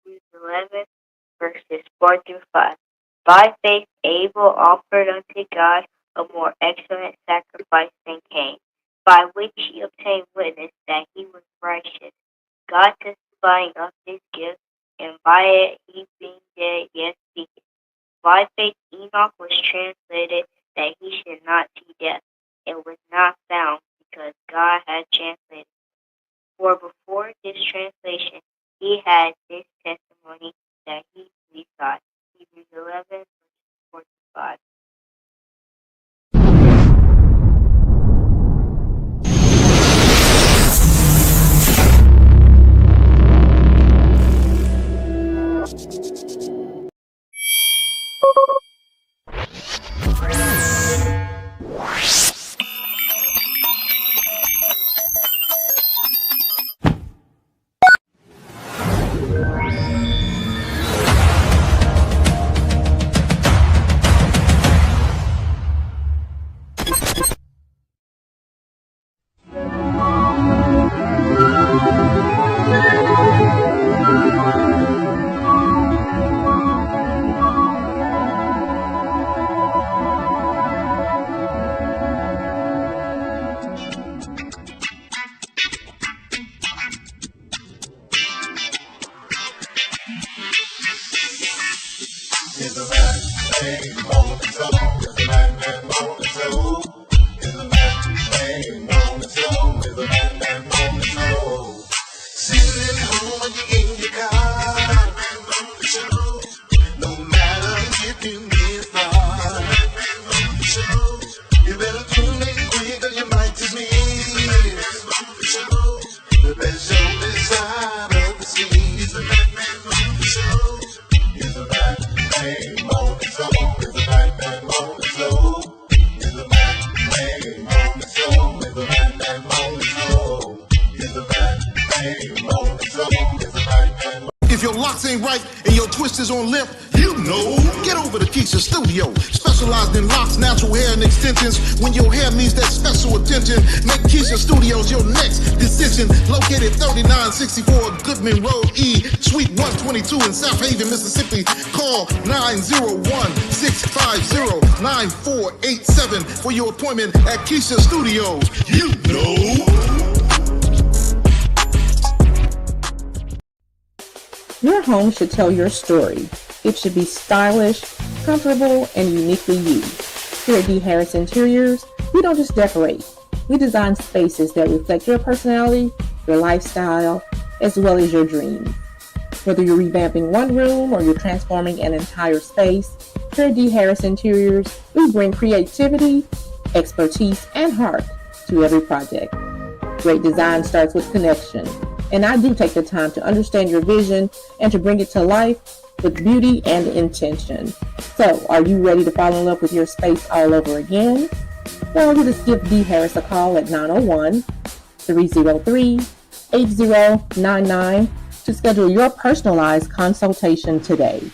Hebrews 11, verses 4 through 5. By faith Abel offered unto God a more excellent sacrifice than Cain, by which he obtained witness that he was righteous, God testifying of his gift, and by it he being dead yet speaketh. By faith Enoch was translated that he should not see death, and was not found, because God had translated. For before this translation he had this testimony that he believed God. Hebrews 11, verses 4 to 5. If your locks ain't right and your twist is on limp, you know, get over to Keisha Studio. Specialized in locks, natural hair, and extensions. When your hair needs that special attention, make Keisha Studios your next decision. Located 3964 Goodman Road E, Suite 122 in South Haven, Mississippi. Call 901-650-9487 for your appointment at Keisha Studios. You know. Your home should tell your story. It should be stylish, comfortable, and uniquely you. Here at D. Harris Interiors, we don't just decorate. We design spaces that reflect your personality, your lifestyle, as well as your dreams. Whether you're revamping one room or you're transforming an entire space, here at D. Harris Interiors, we bring creativity, expertise, and heart to every project. Great design starts with connection. And I do take the time to understand your vision and to bring it to life with beauty and intention. So, are you ready to fall in love with your space all over again? Well, just give D. Harris a call at 901-303-8099 to schedule your personalized consultation today.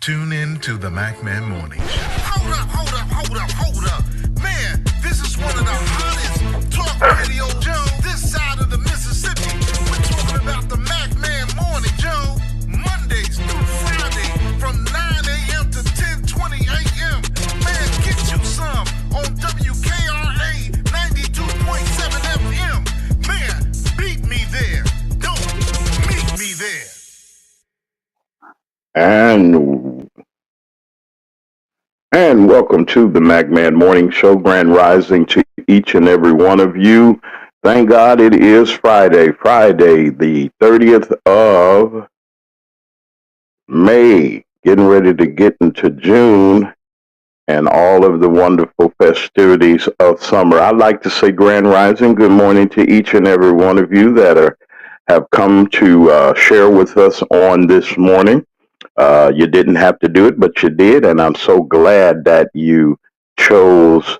Tune in to the MacMan Morning Show. Hold up. Man, this is one of the hottest talk radio shows this side of the Mississippi. We're talking about the MacMan Morning Show, Mondays through Friday from 9 a.m. to 10:20 a.m. Man, get And welcome to the MacMan Morning Show, Grand Rising to each and every one of you. Thank God it is Friday the 30th of May, getting ready to get into June and all of the wonderful festivities of summer. I'd like to say Grand Rising, good morning to each and every one of you that have come to share with us on this morning. You didn't have to do it, but you did, and I'm so glad that you chose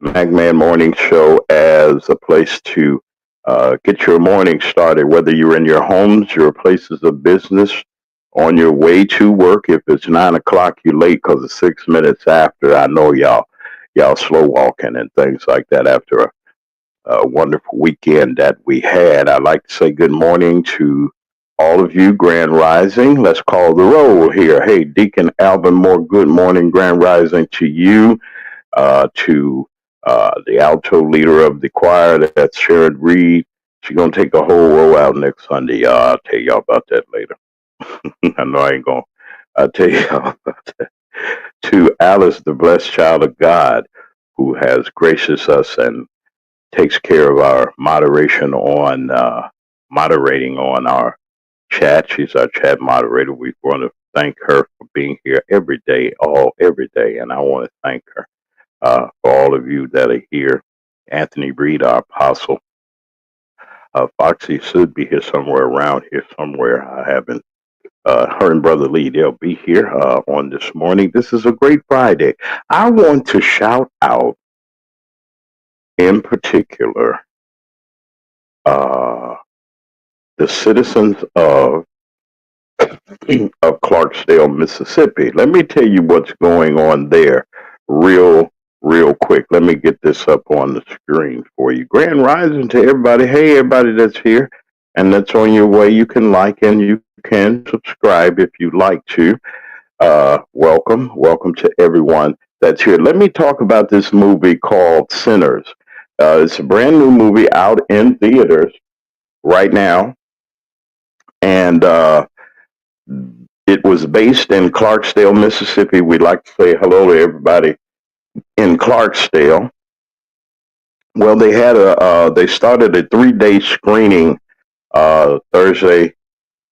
Magman Morning Show as a place to get your morning started, whether you're in your homes, your places of business, on your way to work. If it's 9 o'clock, you're late because it's 6 minutes after. I know y'all slow walking and things like that after a wonderful weekend that we had. I'd like to say good morning to all of you, Grand Rising. Let's call the roll here. Hey, Deacon Alvin Moore, good morning, Grand Rising to you, to the alto leader of the choir, that's Sharon Reed. She's going to take a whole row out next Sunday. I'll tell y'all about that later. I know I ain't going to. I'll tell y'all about that. To Alice, the blessed child of God, who has gracious us and takes care of our moderation on moderating on our chat. She's our chat moderator. We want to thank her for being here every day, and I want to thank her for all of you that are here. Anthony Reed, our apostle. Foxy should be here somewhere around here somewhere. I haven't. Her and Brother Lee, they'll be here on this morning. This is a great Friday. I want to shout out in particular uh, the citizens of Clarksdale, Mississippi. Let me tell you what's going on there real quick. Let me get this up on the screen for you. Grand Rising to everybody. Hey, everybody that's here and that's on your way. You can like and you can subscribe if you'd like to. Welcome to everyone that's here. Let me talk about this movie called Sinners. It's a brand new movie out in theaters right now. And it was based in Clarksdale, Mississippi. We'd like to say hello to everybody in Clarksdale. Well, they started a 3-day screening Thursday,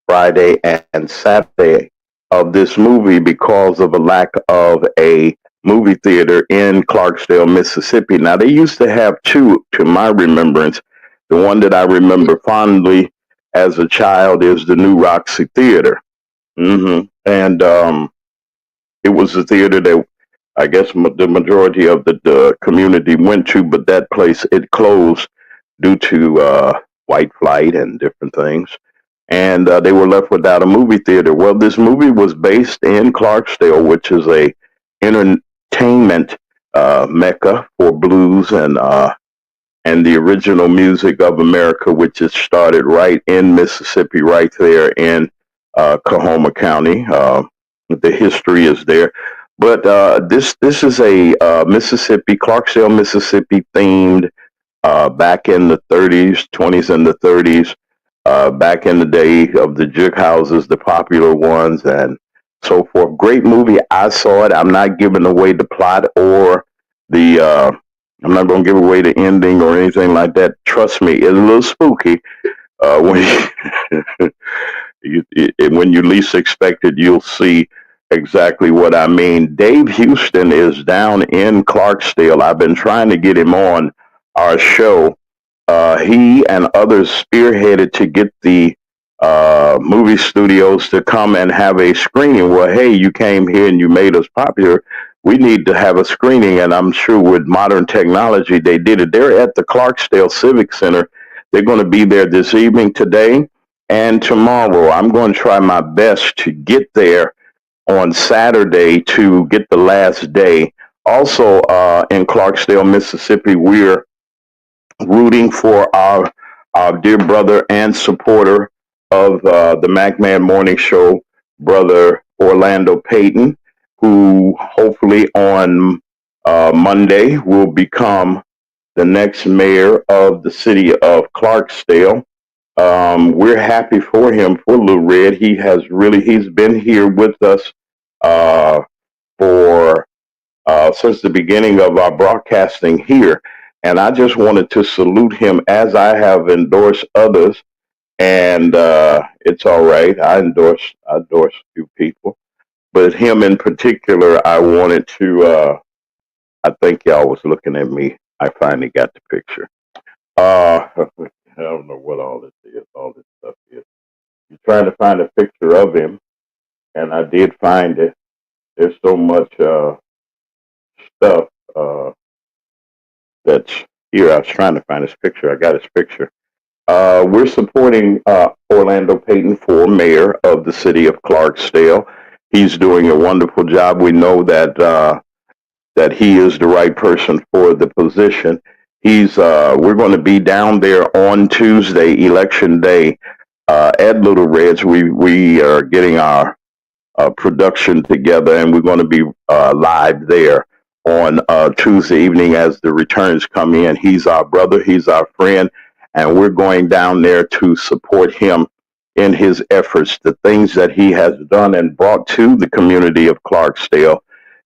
Friday, and Saturday of this movie because of a lack of a movie theater in Clarksdale, Mississippi. Now, they used to have two, to my remembrance. The one that I remember fondly as a child is the New Roxy Theater. And it was a theater that I guess the majority of the community went to, but that place, it closed due to white flight and different things. And they were left without a movie theater. Well, this movie was based in Clarksdale, which is a entertainment mecca for blues and the original music of America, which is started right in Mississippi, right there in Coahoma County. The history is there, but this is a Mississippi, Clarksdale, Mississippi themed back in the 30s, 20s, and the 30s. Back in the day of the jig houses, the popular ones, and so forth. Great movie. I saw it. I'm not giving away the plot or the. I'm not going to give away the ending or anything like that. Trust me, it's a little spooky when when you least expect it. You'll see exactly what I mean. Dave Houston is down in Clarksdale. I've been trying to get him on our show. He and others spearheaded to get the movie studios to come and have a screening. Well, hey, you came here and you made us popular. We need to have a screening, and I'm sure with modern technology, they did it. They're at the Clarksdale Civic Center. They're going to be there this evening, today, and tomorrow. I'm going to try my best to get there on Saturday to get the last day. Also, in Clarksdale, Mississippi, we're rooting for our dear brother and supporter of the MacMan Morning Show, Brother Orlando Payton, who hopefully on Monday will become the next mayor of the city of Clarksdale. We're happy for him, for Little Red. He's been here with us uh, for since the beginning of our broadcasting here. And I just wanted to salute him as I have endorsed others. And it's all right. I endorse a few people, but him in particular, I wanted to. I think y'all was looking at me. I finally got the picture. I don't know what all this is. All this stuff is. You're trying to find a picture of him, and I did find it. There's so much stuff that's here. I was trying to find his picture. I got his picture. We're supporting Orlando Payton for mayor of the city of Clarksdale. He's doing a wonderful job. We know that he is the right person for the position. We're going to be down there on Tuesday, election day, at Little Reds. We are getting our production together, and we're going to be live there on Tuesday evening as the returns come in. He's our brother, he's our friend, and we're going down there to support him in his efforts, the things that he has done and brought to the community of Clarksdale.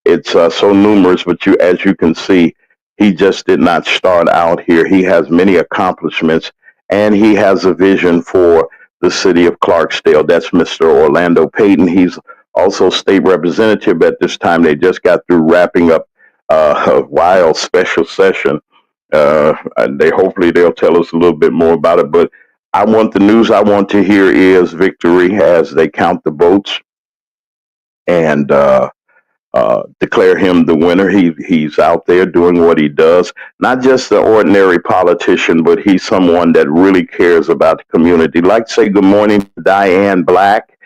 It's so numerous, but as you can see, he just did not start out here. He has many accomplishments, and he has a vision for the city of Clarksdale. That's Mr. Orlando Payton. He's also state representative at this time. They just got through wrapping up a wild special session. And hopefully they'll tell us a little bit more about it. But the news I want to hear is victory as they count the votes and declare him the winner. He's out there doing what he does. Not just an ordinary politician, but he's someone that really cares about the community. Like to say good morning to Diane Black,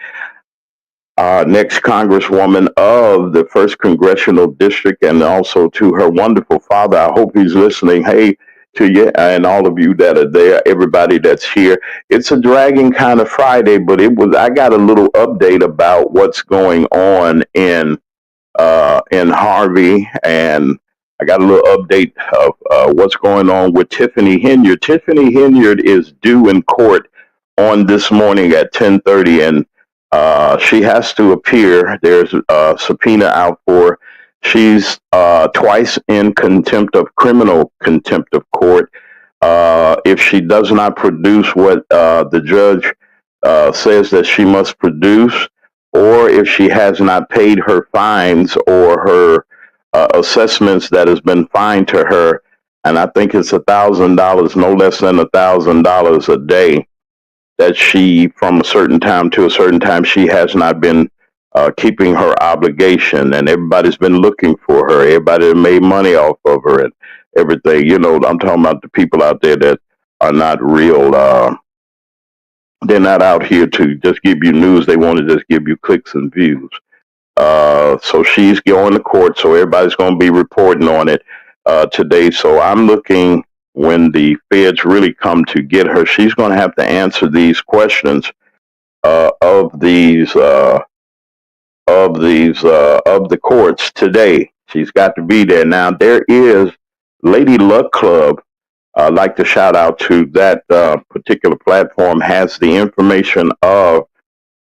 next Congresswoman of the 1st Congressional District, and also to her wonderful father. I hope he's listening. Hey, to you and all of you that are there, everybody that's here. It's a dragging kind of Friday, but I got a little update about what's going on in Harvey, and I got a little update of what's going on with Tiffany Henyard. Tiffany Henyard is due in court on this morning at 10:30, and she has to appear. There's a subpoena out for her. She's twice in criminal contempt of court. If she does not produce what the judge says that she must produce, or if she has not paid her fines or her assessments that has been fined to her, and I think it's $1,000, no less than $1,000 a day, that she, from a certain time to a certain time, she has not been keeping her obligation, and everybody's been looking for her. Everybody made money off of her and everything. You know, I'm talking about the people out there that are not real. They're not out here to just give you news. They want to just give you clicks and views. So she's going to court, so everybody's going to be reporting on it today. So I'm looking, when the feds really come to get her, she's going to have to answer these questions of the courts today. She's got to be there. Now, there is Lady Luck Club. I'd like to shout out to that particular platform, has the information of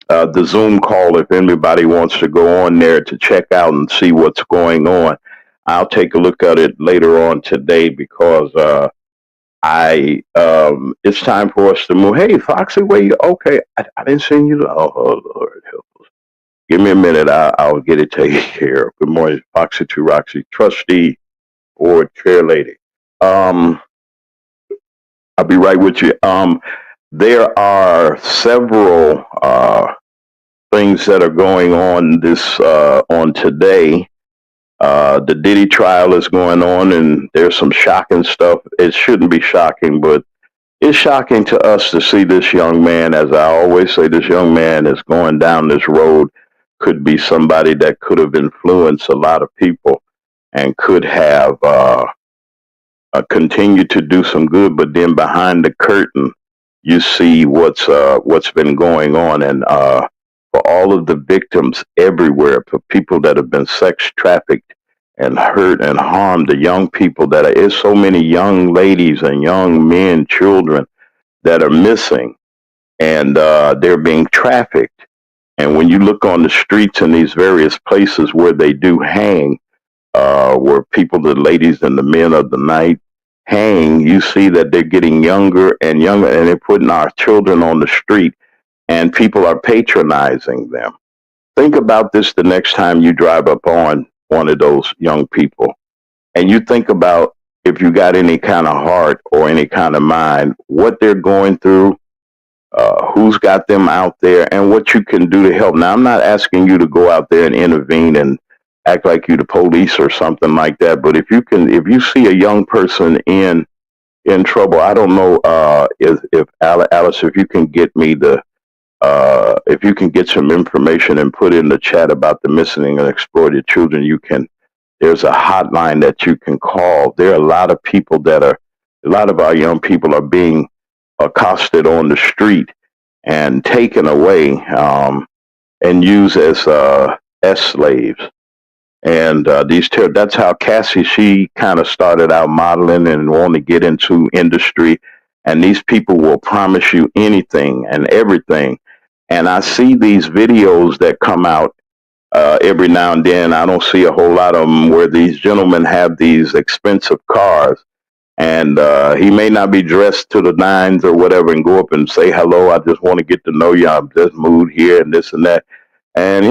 the Zoom call if anybody wants to go on there to check out and see what's going on. I'll take a look at it later on today because it's time for us to move. Hey, Foxy, where you? Okay, I didn't see you. Oh, Lord help us. Give me a minute. I'll get it taken care of. Good morning, Foxy to Roxy, trustee board chair lady. I'll be right with you. There are several things that are going on on today. The Diddy trial is going on, and there's some shocking stuff. It shouldn't be shocking, but it's shocking to us to see this young man. As I always say, this young man is going down this road. Could be somebody that could have influenced a lot of people and could have continued to do some good. But then behind the curtain, you see what's been going on, and for all of the victims everywhere, for people that have been sex trafficked and hurt and harmed, the young people there's so many young ladies and young men, children that are missing. and they're being trafficked. And when you look on the streets in these various places where they do hang, where people, the ladies and the men of the night hang, you see that they're getting younger and younger, and they're putting our children on the street, and people are patronizing them. Think about this the next time you drive up on one of those young people, and you think about, if you got any kind of heart or any kind of mind, what they're going through, who's got them out there, and what you can do to help. Now, I'm not asking you to go out there and intervene and act like you the police or something like that. But if you see a young person in trouble, I don't know if Alice, if you can get me if you can get some information and put in the chat about the missing and exploited children, there's a hotline that you can call. There are a lot of our young people are being accosted on the street and taken away and used as slaves. And that's how Cassie, she kind of started out modeling and wanted to get into industry. And these people will promise you anything and everything. And I see these videos that come out every now and then. I don't see a whole lot of them where these gentlemen have these expensive cars. And he may not be dressed to the nines or whatever and go up and say, hello, I just want to get to know you. I'm just moved here and this and that. And,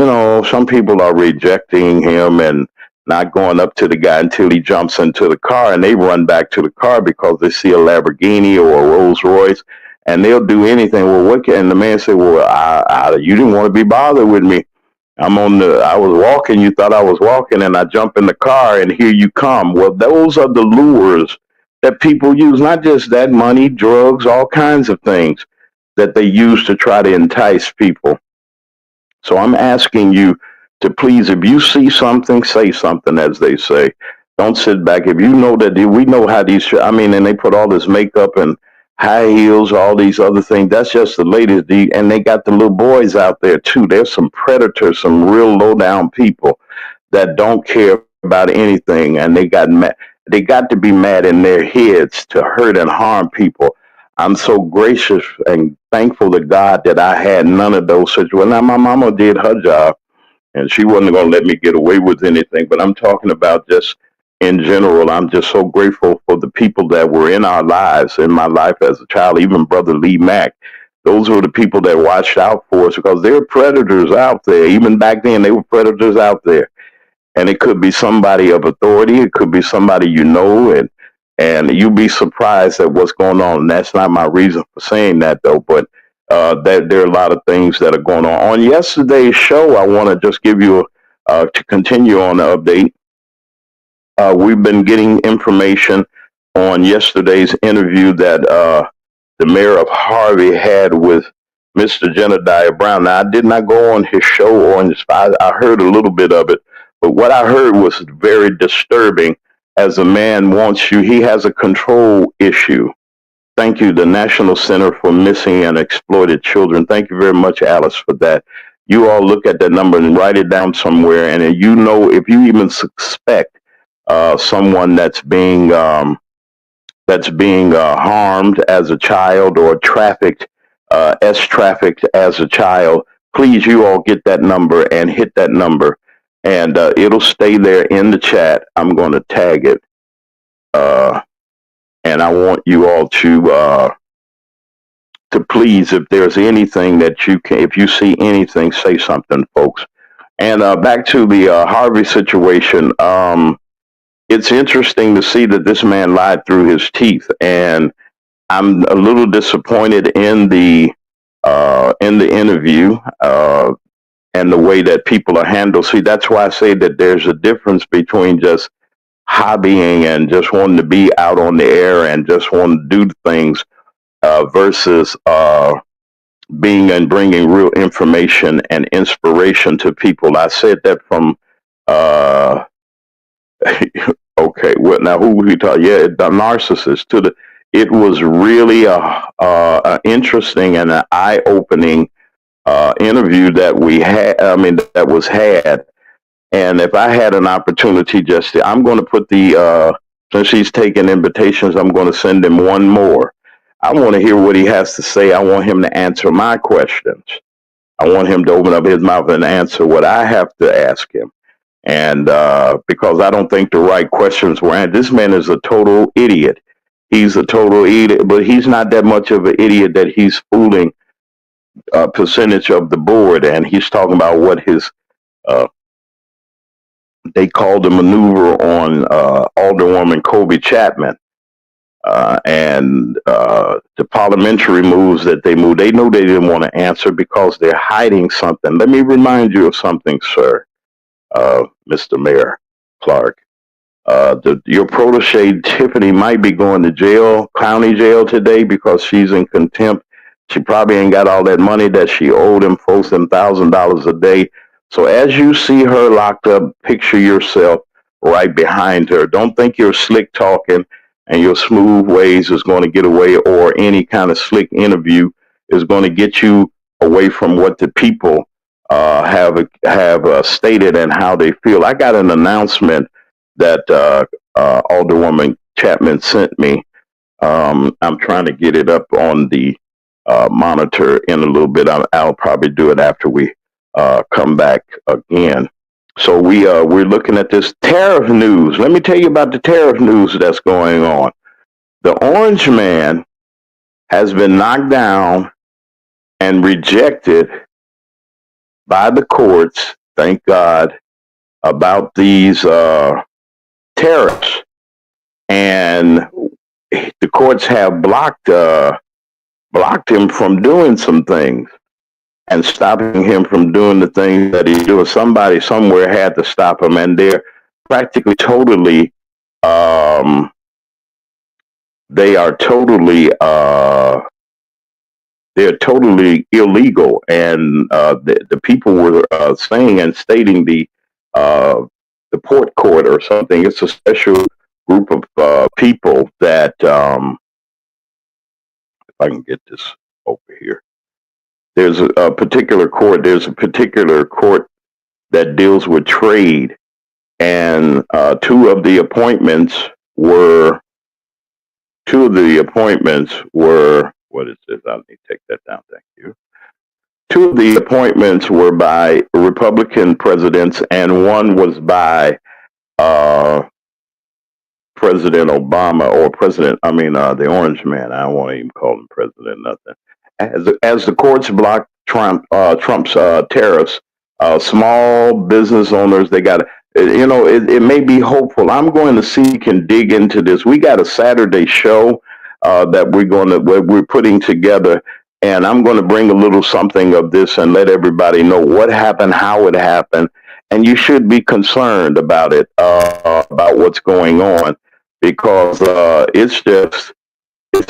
some people are rejecting him and not going up to the guy until he jumps into the car, and they run back to the car because they see a Lamborghini or a Rolls Royce, and they'll do anything. Well, and the man said, well, you didn't want to be bothered with me. I was walking, you thought I was walking, and I jump in the car, and here you come. Well, those are the lures that people use, not just that, money, drugs, all kinds of things that they use to try to entice people. So I'm asking you to please, if you see something, say something, as they say. Don't sit back. If you know that we know how and they put all this makeup and high heels, all these other things. That's just the ladies. And they got the little boys out there too. There's some predators, some real low down people that don't care about anything. And they got to be mad in their heads to hurt and harm people. I'm so gracious and thankful to God that I had none of those situations. Now, my mama did her job, and she wasn't going to let me get away with anything. But I'm talking about just in general. I'm just so grateful for the people that were in our lives, in my life as a child, even Brother Lee Mack. Those were the people that watched out for us, because there were predators out there. Even back then, they were predators out there. And it could be somebody of authority. It could be somebody and you'd be surprised at what's going on. And that's not my reason for saying that, though. But there are a lot of things that are going on. On yesterday's show, I want to just give you to continue on the update. We've been getting information on yesterday's interview that the mayor of Harvey had with Mr. Jedediah Brown. Now, I did not go on his show or on his. I heard a little bit of it, but what I heard was very disturbing. As a man wants you, he has a control issue. Thank you, the National Center for Missing and Exploited Children. Thank you very much, Alice, for that. You all look at that number and write it down somewhere. And if you even suspect someone that's being harmed as a child or trafficked as a child, please, you all get that number and hit that number. And it'll stay there in the chat. I'm going to tag it. And I want you all to please, if there's anything that if you see anything, say something, folks. And back to the Harvey situation. It's interesting to see that this man lied through his teeth. And I'm a little disappointed in the interview. And the way that people are handled. See, that's why I say that there's a difference between just hobbying and just wanting to be out on the air and just wanting to do things versus being and bringing real information and inspiration to people. I said that from, okay, well, now who we talk? Yeah, the narcissist. It was really a interesting and an eye-opening interview that that was had. And if I had an opportunity I'm going to put since he's taking invitations, I'm going to send him one more. I want to hear what he has to say. I want him to answer my questions. I want him to open up his mouth and answer what I have to ask him. And because I don't think the right questions were asked. This man is a total idiot. He's a total idiot, but he's not that much of an idiot that he's fooling a percentage of the board. And he's talking about what his, they called the maneuver on Alderwoman Kobe Chapman. And the parliamentary moves that they moved, they know they didn't want to answer because they're hiding something. Let me remind you of something, sir, Mr. Mayor Clark. Your protege, Tiffany, might be going to jail, county jail today because she's in contempt. She probably ain't got all that money that she owed him, folks, $1,000 a day. So as you see her locked up, picture yourself right behind her. Don't think you're slick talking and your smooth ways is going to get away, or any kind of slick interview is going to get you away from what the people have stated and how they feel. I got an announcement that Alderwoman Chapman sent me. I'm trying to get it up on the monitor in a little bit. I'll probably do it after we come back again. So we're looking at this tariff news. Let me tell you about the tariff news that's going on. The Orange Man has been knocked down and rejected by the courts, thank God, about these tariffs. And the courts have blocked him from doing some things and stopping him from doing the things that he's doing. Somebody somewhere had to stop him, and they're practically totally, they're totally illegal. And the people were saying and stating the port court or something. It's a special group of people that, if I can get this over here. There's a particular court. There's a particular court that deals with trade, and two of the appointments were. What is this? I need to take that down. Thank you. Two of the appointments were by Republican presidents, and one was by President Obama, or the Orange Man. I don't want to even call him president, nothing. As the courts blocked Trump's tariffs, small business owners, they got, it may be hopeful. I'm going to seek and dig into this. We got a Saturday show that we're putting together, and I'm going to bring a little something of this and let everybody know what happened, how it happened, and you should be concerned about it, about what's going on, because it's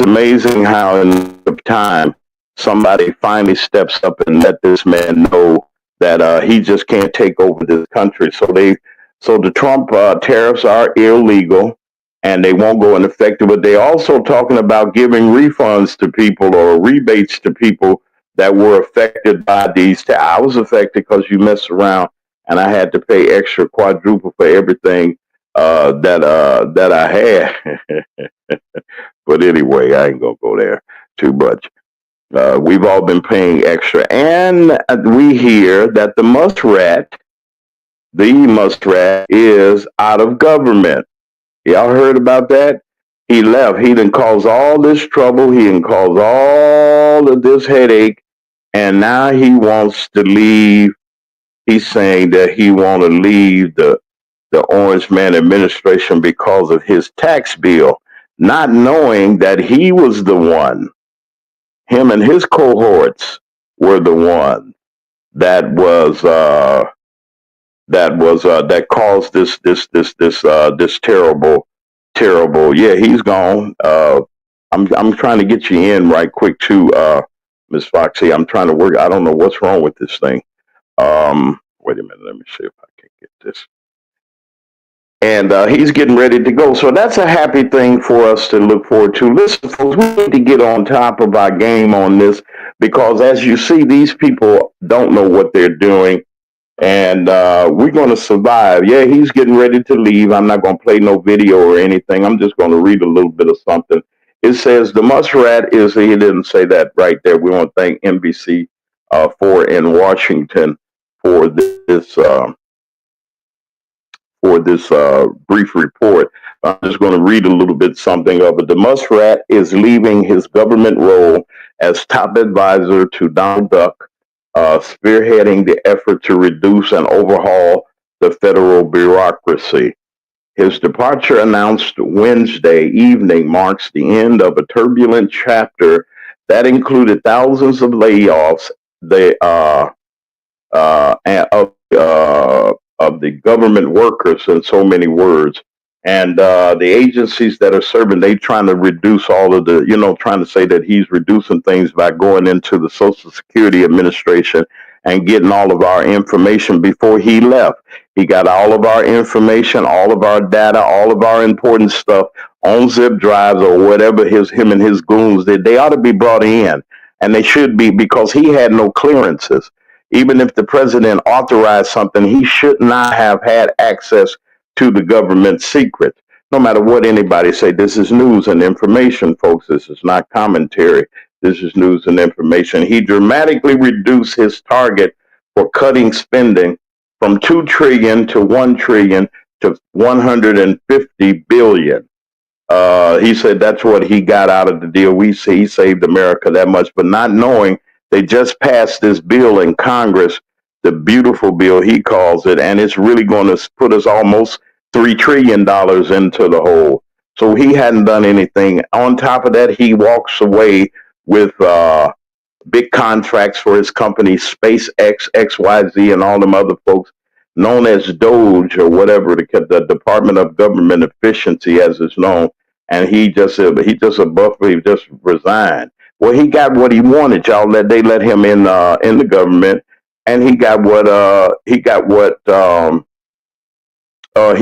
amazing how in the time somebody finally steps up and let this man know that he just can't take over this country. So the Trump tariffs are illegal and they won't go into effect. But they're also talking about giving refunds to people or rebates to people that were affected by these. I was affected because you messed around and I had to pay extra quadruple for everything that I had. But anyway, I ain't gonna go there too much. We've all been paying extra, and we hear that the muskrat is out of government. Y'all heard about that? He left. He done caused all this trouble. He done caused all of this headache, and now he wants to leave. He's saying that he want to leave the Orange Man administration because of his tax bill, not knowing that he was the one. Him and his cohorts were the one that caused this terrible. Yeah, he's gone. I'm trying to get you in right quick too, Miss Foxy. I'm trying to work. I don't know what's wrong with this thing. Wait a minute. Let me see if I can get this. And he's getting ready to go. So that's a happy thing for us to look forward to. Listen, folks, we need to get on top of our game on this because, as you see, these people don't know what they're doing. And we're going to survive. Yeah, he's getting ready to leave. I'm not going to play no video or anything. I'm just going to read a little bit of something. It says the muskrat is, he didn't say that right there. We want to thank NBC for in Washington for this brief report. I'm just going to read a little bit something of it. The muskrat is leaving his government role as top advisor to Donald Duck, spearheading the effort to reduce and overhaul the federal bureaucracy. His departure, announced Wednesday evening, marks the end of a turbulent chapter that included thousands of layoffs of the government workers, in so many words. And the agencies that are serving, they trying to reduce all of the, trying to say that he's reducing things by going into the Social Security Administration and getting all of our information before he left. He got all of our information, all of our data, all of our important stuff on zip drives or whatever him and his goons did. They ought to be brought in, and they should be, because he had no clearances. Even if the president authorized something, he should not have had access to the government secret. No matter what anybody say, this is news and information, folks. This is not commentary. This is news and information. He dramatically reduced his target for cutting spending from $2 trillion to $1 trillion to $150 billion. He said that's what he got out of the deal. He saved America that much, but not knowing they just passed this bill in Congress, the beautiful bill he calls it, and it's really going to put us almost $3 trillion into the hole. So he hadn't done anything. On top of that, he walks away with big contracts for his company, SpaceX, XYZ, and all them other folks, known as DOGE or whatever, the Department of Government Efficiency, as it's known. And he just resigned. Well, he got what he wanted, y'all. They let him in the government, and he got what he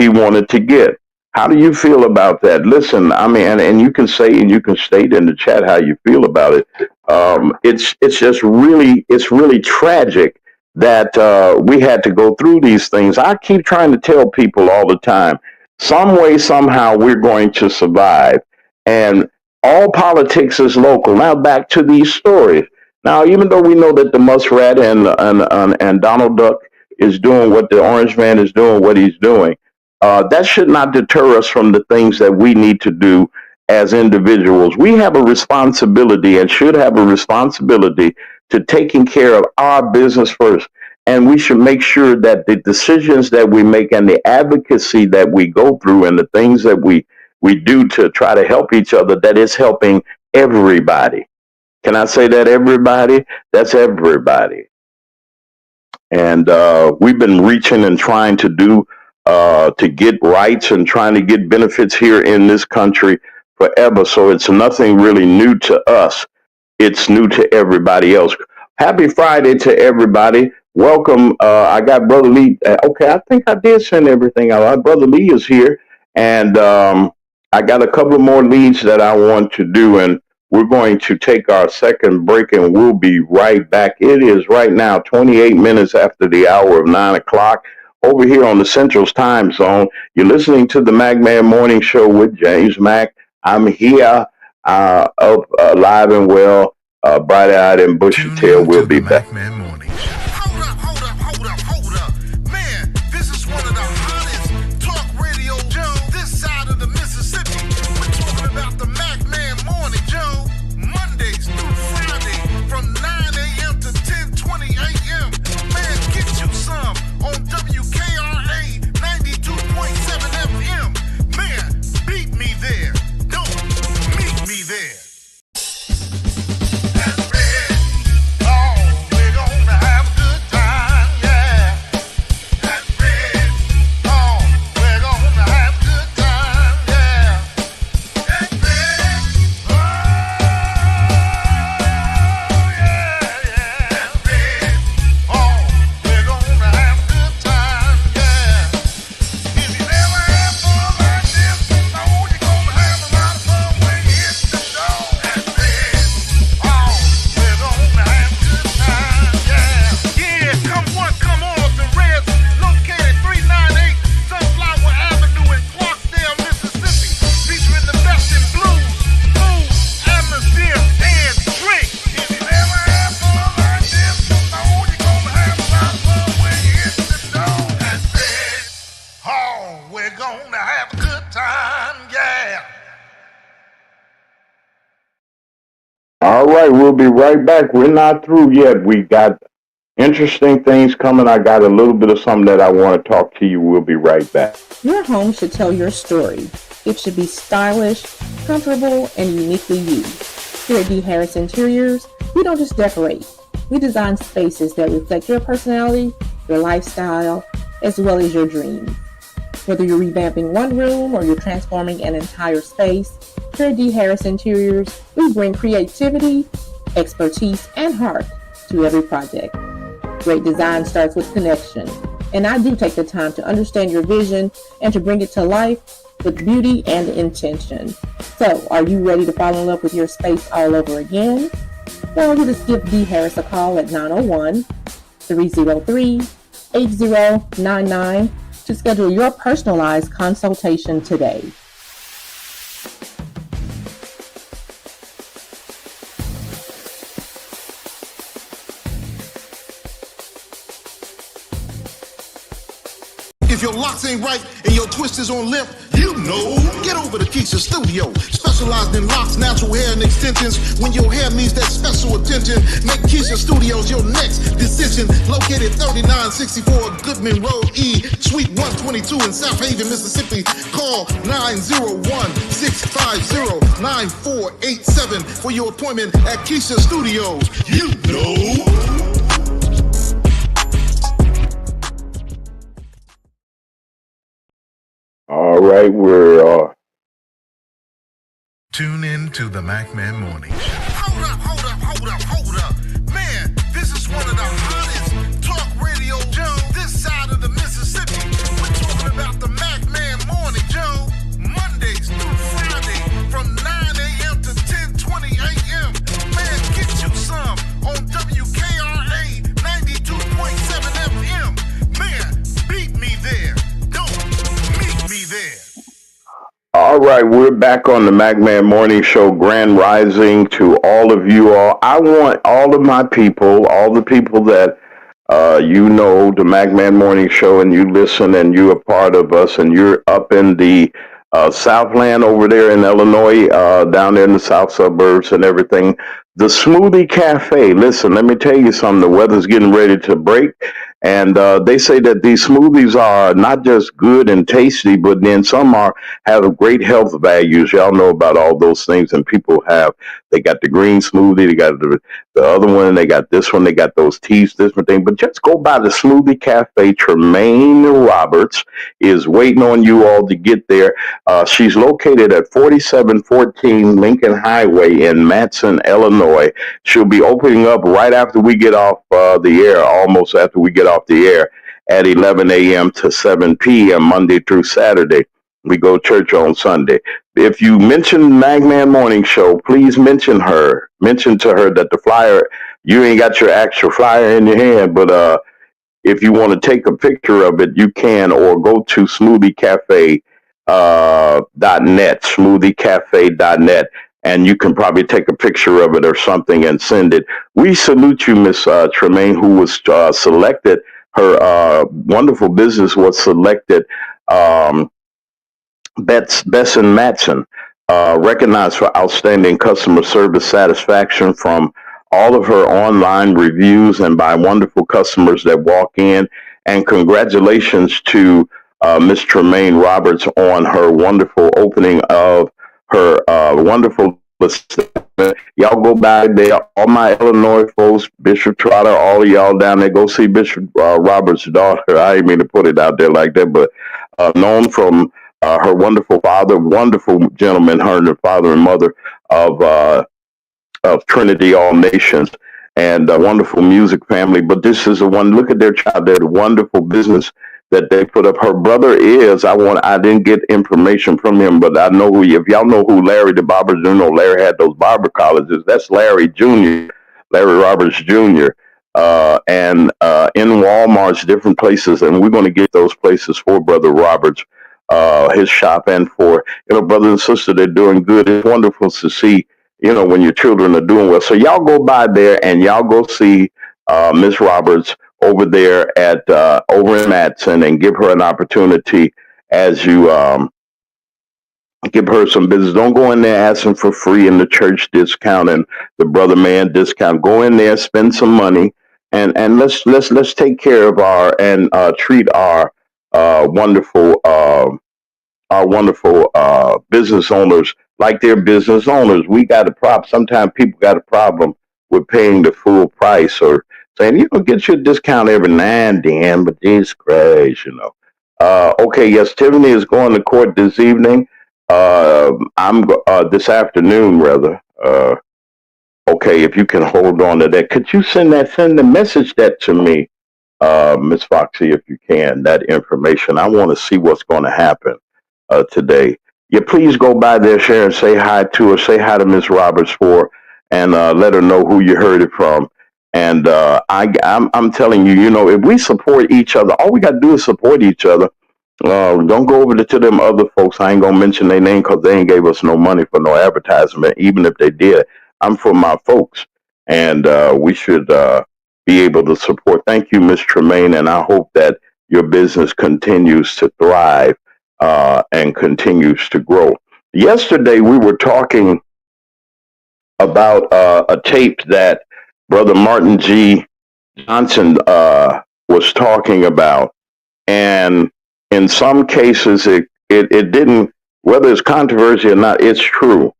wanted to get. How do you feel about that? Listen, I mean, and you can say and you can state in the chat how you feel about it. It's really tragic that we had to go through these things. I keep trying to tell people all the time, some way, somehow, we're going to survive. And all politics is local. Now back to these stories. Now, even though we know that the muskrat and Donald Duck is doing what the orange man is doing, what he's doing, that should not deter us from the things that we need to do as individuals. We have a responsibility and should have a responsibility to taking care of our business first. And we should make sure that the decisions that we make and the advocacy that we go through and the things that we do to try to help each other, that is helping everybody. Can I say that, everybody? That's everybody. And we've been reaching and trying to do to get rights and trying to get benefits here in this country forever. So it's nothing really new to us. It's new to everybody else. Happy Friday to everybody. Welcome. I got Brother Lee. Okay, I think I did send everything out. Brother Lee is here. And I got a couple more leads that I want to do. And we're going to take our second break, and we'll be right back. It is right now 28 minutes after the hour of 9 o'clock over here on the Central Time Zone. You're listening to the MacMan Morning Show with James Mack. I'm here live and well, bright-eyed and bushy-tailed. We'll be back. MacMan Morning Show. Hold up. Man, this is one of the hottest talk radio shows this side of the Mississippi. We're talking about the MacMan Morning Show, Mondays through Friday from 9 a.m. to 10:20 a.m. Man, get you some on WKRA 92.7 FM. Man, beat me there. Don't meet me there. That's red. Oh, we're gonna right, we'll be right back. We're not through yet. We got interesting things coming. I got a little bit of something that I want to talk to you. We'll be right back. Your home should tell your story. It should be stylish, comfortable, and uniquely you. Here at D. Harris Interiors, we don't just decorate. We design spaces that reflect your personality, your lifestyle, as well as your dreams. Whether you're revamping one room or you're transforming an entire space, here at D. Harris Interiors, we bring creativity, expertise, and heart to every project. Great design starts with connection, and I do take the time to understand your vision and to bring it to life with beauty and intention. So, are you ready to fall in love with your space all over again? Well, you just give D. Harris a call at 901-303-8099 to schedule your personalized consultation today. If your locks ain't right and your twist is on left, you know. Get over to Keisha Studio. Specialized in locks, natural hair, and extensions. When your hair needs that special attention, make Keisha Studios your next decision. Located 3964 Goodman Road E, Suite 122 in South Haven, Mississippi. Call 901-650-9487 for your appointment at Keisha Studios. You know. All right, we're Tune in to the MacMan Morning Show. Hold up. Man, this is one of the hottest talk radio shows this side of the Mississippi. We're talking about the MacMan Morning Show, Mondays through Friday from 9 a.m. to 10:20 a.m. Man, get you some on WKRA 92.7 FM. Man, beat me there. Don't meet me there. all right. We're back on the MacMan Morning Show. Grand Rising to all of you all. I want all of my people, all the people that you know the MacMan Morning Show, and you listen, and you're a part of us, and you're up in the Southland over there in Illinois, down there in the South suburbs and everything. The Smoothie Cafe. Listen, let me tell you something. The weather's getting ready to break. And they say that these smoothies are not just good and tasty, but then some have great health values. Y'all know about all those things, and people they got the green smoothie, they got the other one, they got this one, they got those teas, different thing. But just go by the Smoothie Cafe. Tremaine Roberts is waiting on you all to get there. She's located at 4714 Lincoln Highway in Matson, Illinois. She'll be opening up right after we get off the air, almost after we get off the air at 11 a.m. to 7 p.m. Monday through Saturday. We go to church on Sunday. If you mention MacMan Morning Show, please mention to her that the flyer, you ain't got your actual flyer in your hand, but if you want to take a picture of it, you can, or go to smoothiecafe.net, smoothiecafe.net, and you can probably take a picture of it or something and send it. We salute you, Miss Tremaine, who was selected. Her wonderful business was selected. Bess and Matson, recognized for outstanding customer service satisfaction from all of her online reviews and by wonderful customers that walk in. And congratulations to Miss Tremaine Roberts on her wonderful opening of her wonderful establishment. Y'all go back there, all my Illinois folks, Bishop Trotter, all of y'all down there, go see Bishop Roberts' daughter. I didn't mean to put it out there like that, but known from her wonderful father, wonderful gentleman, her and her father and mother of Trinity All Nations, and a wonderful music family. But this is the one, look at their child, their wonderful business that they put up. Her brother is, I didn't get information from him, but I know who, if y'all know who Larry the Barber, you know Larry had those barber colleges. That's Larry Jr., Larry Roberts Jr., and in Walmart's, different places, and we're going to get those places for Brother Roberts, his shop, and for, brother and sister, they're doing good. It's wonderful to see, when your children are doing well. So y'all go by there and y'all go see Miss Roberts over there at over in Matson, and give her an opportunity as you Give her some business. Don't go in there asking for free and the church discount and the brother man discount. Go in there, spend some money, and let's take care of treat our wonderful business owners like they're business owners. We got a problem. Sometimes people got a problem with paying the full price or saying, get your discount every now and then, but Jesus Christ, Okay, yes, Tiffany is going to court this evening. This afternoon, rather. Okay, if you can hold on to that, could you send the message that to me, Miss Foxy, if you can, that information. I want to see what's going to happen today. Yeah, please go by there, share, and say hi to her. Say hi to Miss Roberts and let her know who you heard it from. And I'm telling you, if we support each other, all we got to do is support each other. Don't go over to them other folks. I ain't gonna mention their name because they ain't gave us no money for no advertisement. Even if they did, I'm for my folks, and we should be able to support. Thank you, Miss Tremaine, and I hope that your business continues to thrive and continues to grow. Yesterday, we were talking about a tape that Brother Martin G. Johnson was talking about, and in some cases, it didn't, whether it's controversy or not, it's true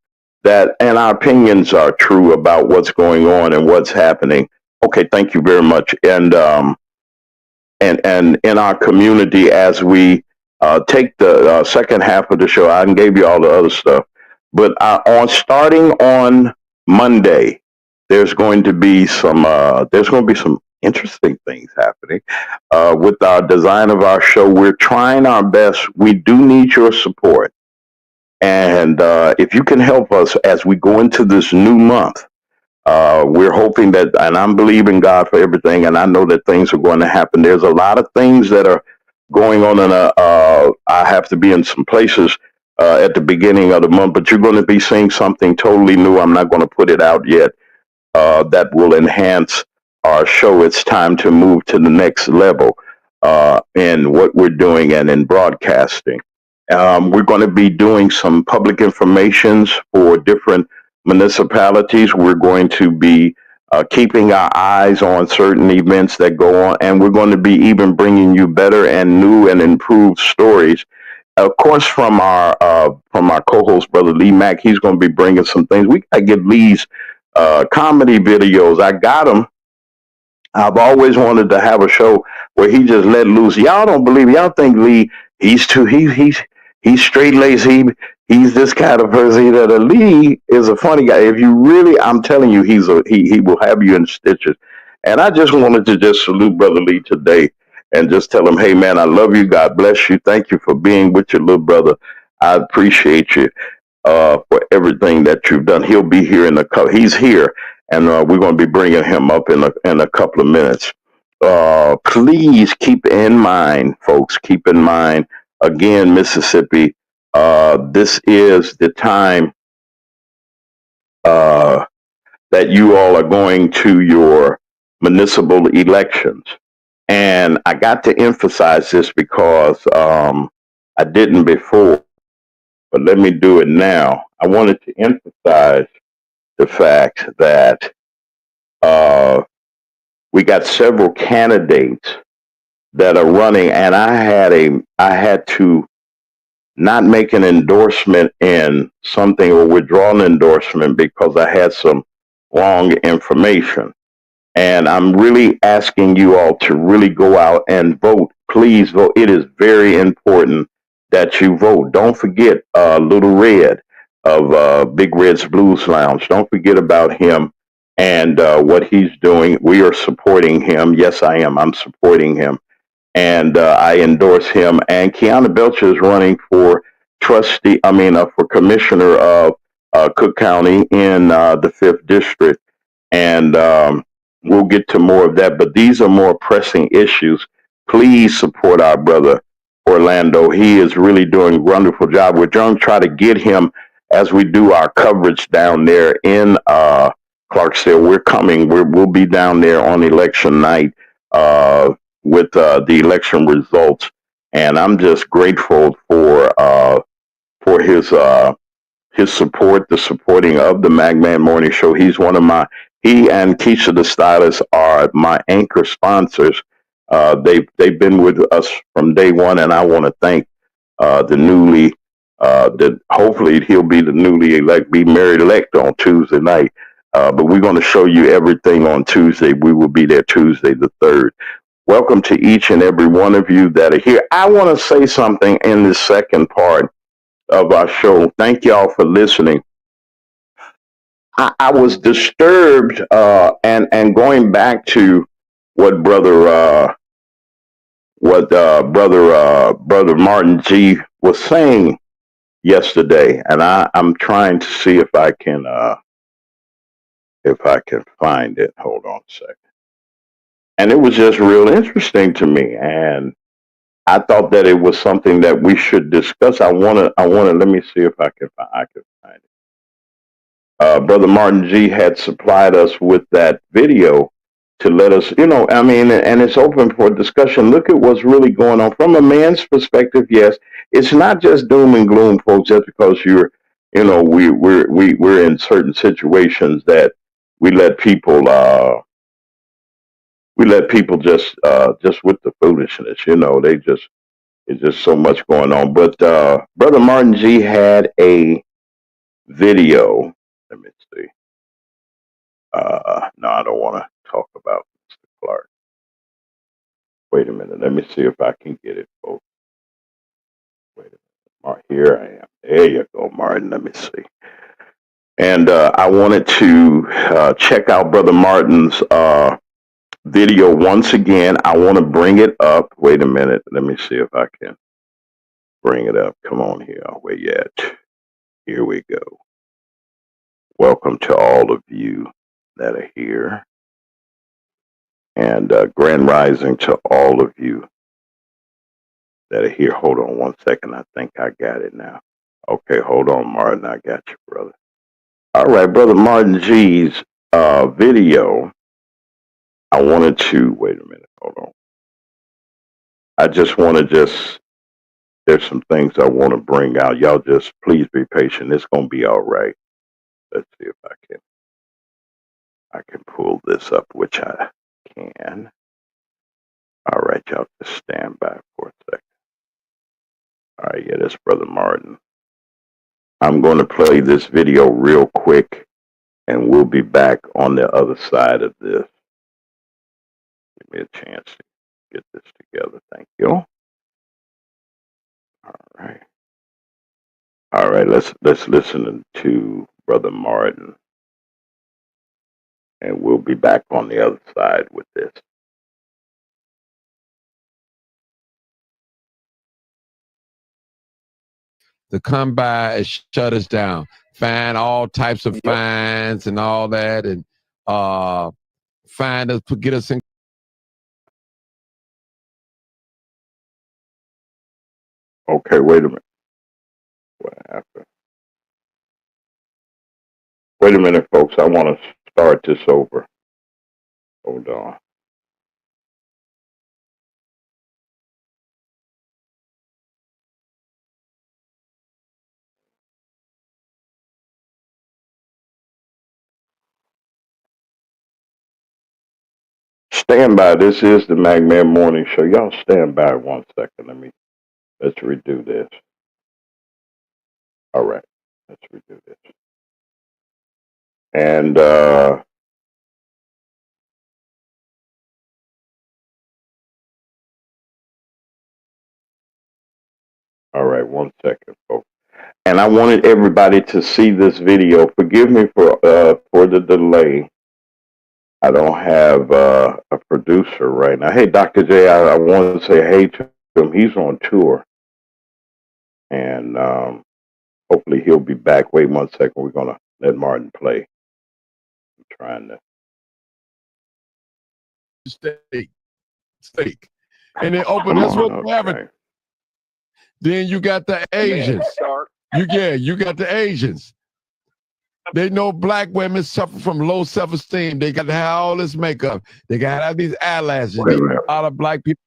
and our opinions are true about what's going on and what's happening. Okay, thank you very much. And in our community, as we take the second half of the show, I gave you all the other stuff, but starting on Monday, there's going to be some interesting things happening with our design of our show. We're trying our best. We do need your support. And if you can help us as we go into this new month, we're hoping that, and I'm believing God for everything, and I know that things are going to happen. There's a lot of things that are going on, and I have to be in some places at the beginning of the month, but you're going to be seeing something totally new. I'm not going to put it out yet. That will enhance our show. It's time to move to the next level in what we're doing and in broadcasting. We're going to be doing some public informations for different municipalities. We're going to be keeping our eyes on certain events that go on, and we're going to be even bringing you better and new and improved stories. Of course, from our co-host, Brother Lee Mack, he's going to be bringing some things. We got to get Lee's comedy videos. I got them. I've always wanted to have a show where he just let loose. Y'all don't believe. Y'all think Lee, he's straight laced. He's this kind of person. Lee is a funny guy. If you really, I'm telling you, he will have you in stitches. And I just wanted to just salute Brother Lee today and just tell him, hey man, I love you. God bless you. Thank you for being with your little brother. I appreciate you for everything that you've done. He'll be here he's here, and we're going to be bringing him up in a couple of minutes. Please keep in mind, folks, again, Mississippi, this is the time that you all are going to your municipal elections. And I got to emphasize this because I didn't before, but let me do it now. I wanted to emphasize the fact that we got several candidates that are running, and I had to not make an endorsement in something or withdraw an endorsement because I had some wrong information. And I'm really asking you all to really go out and vote. Please vote. It is very important that you vote. Don't forget Little Red of Big Red's Blues Lounge. Don't forget about him and what he's doing. We are supporting him. Yes, I am. I'm supporting him. And I endorse him. And Kiana Belcher is running for for commissioner of Cook County in the 5th District. And we'll get to more of that. But these are more pressing issues. Please support our brother Orlando. He is really doing a wonderful job. We're going to try to get him as we do our coverage down there in Clarksdale. We're coming. We'll be down there on election night with the election results. And I'm just grateful for for his support, the supporting of the Magman Morning Show. He and Keisha the Stylist are my anchor sponsors. They've been with us from day one, and I want to thank that hopefully he'll be the newly be married elect on Tuesday night. But we're going to show you everything on Tuesday. We will be there Tuesday the 3rd. Welcome to each and every one of you that are here. I want to say something in the second part of our show. Thank y'all for listening. I was disturbed, and going back to what brother Martin G was saying yesterday, and I'm trying to see if I can find it. Hold on a second. And it was just real interesting to me, and I thought that it was something that we should discuss. I wanna let me see if I can find it. Brother Martin G had supplied us with that video to let us, and it's open for discussion. Look at what's really going on from a man's perspective. Yes, it's not just doom and gloom, folks. Just because we're in certain situations that we let people just with the foolishness. It's just so much going on. But Brother Martin G had a video. Let me see. No, I don't want to talk about Mr. Clark. Wait a minute. Let me see if I can get it, folks. Wait a minute. Here I am. There you go, Martin. Let me see. And I wanted to check out Brother Martin's video once again. I want to bring it up. Wait a minute. Let me see if I can bring it up. Come on here. Where you at? Here we go. Welcome to all of you that are here. And grand rising to all of you that are here. Hold on one second. I think I got it now. Okay, hold on, Martin. I got you, brother. All right, Brother Martin G's video. I wanted to, wait a minute. Hold on. I just want to there's some things I want to bring out. Y'all just please be patient. It's going to be all right. Let's see if I can pull this up, which I can. All right, y'all just stand by for a second. All right, yeah, that's Brother Martin. I'm going to play this video real quick, and we'll be back on the other side of this. Give me a chance to get this together. Thank you. All right, let's listen to Brother Martin, and we'll be back on the other side with this. To come by and shut us down, find all types of fines and all that, and find us, get us in. Okay, wait a minute. What happened? Wait a minute, folks. I want to start this over. Hold on. Stand by. This is the Magman Morning Show. Y'all stand by 1 second. Let's redo this. All right. Let's redo this. And all right, 1 second, folks. And I wanted everybody to see this video. Forgive me for the delay. I don't have a producer right now. Hey, Dr. J, I want to say hey to him. He's on tour. And hopefully he'll be back. Wait 1 second. We're going to let Martin play. I'm trying to. Steak. And then open this one. Okay. Then you got the Asians. You got the Asians. They know black women suffer from low self-esteem. They got to have all this makeup. They got to have these eyelashes. A lot of black people.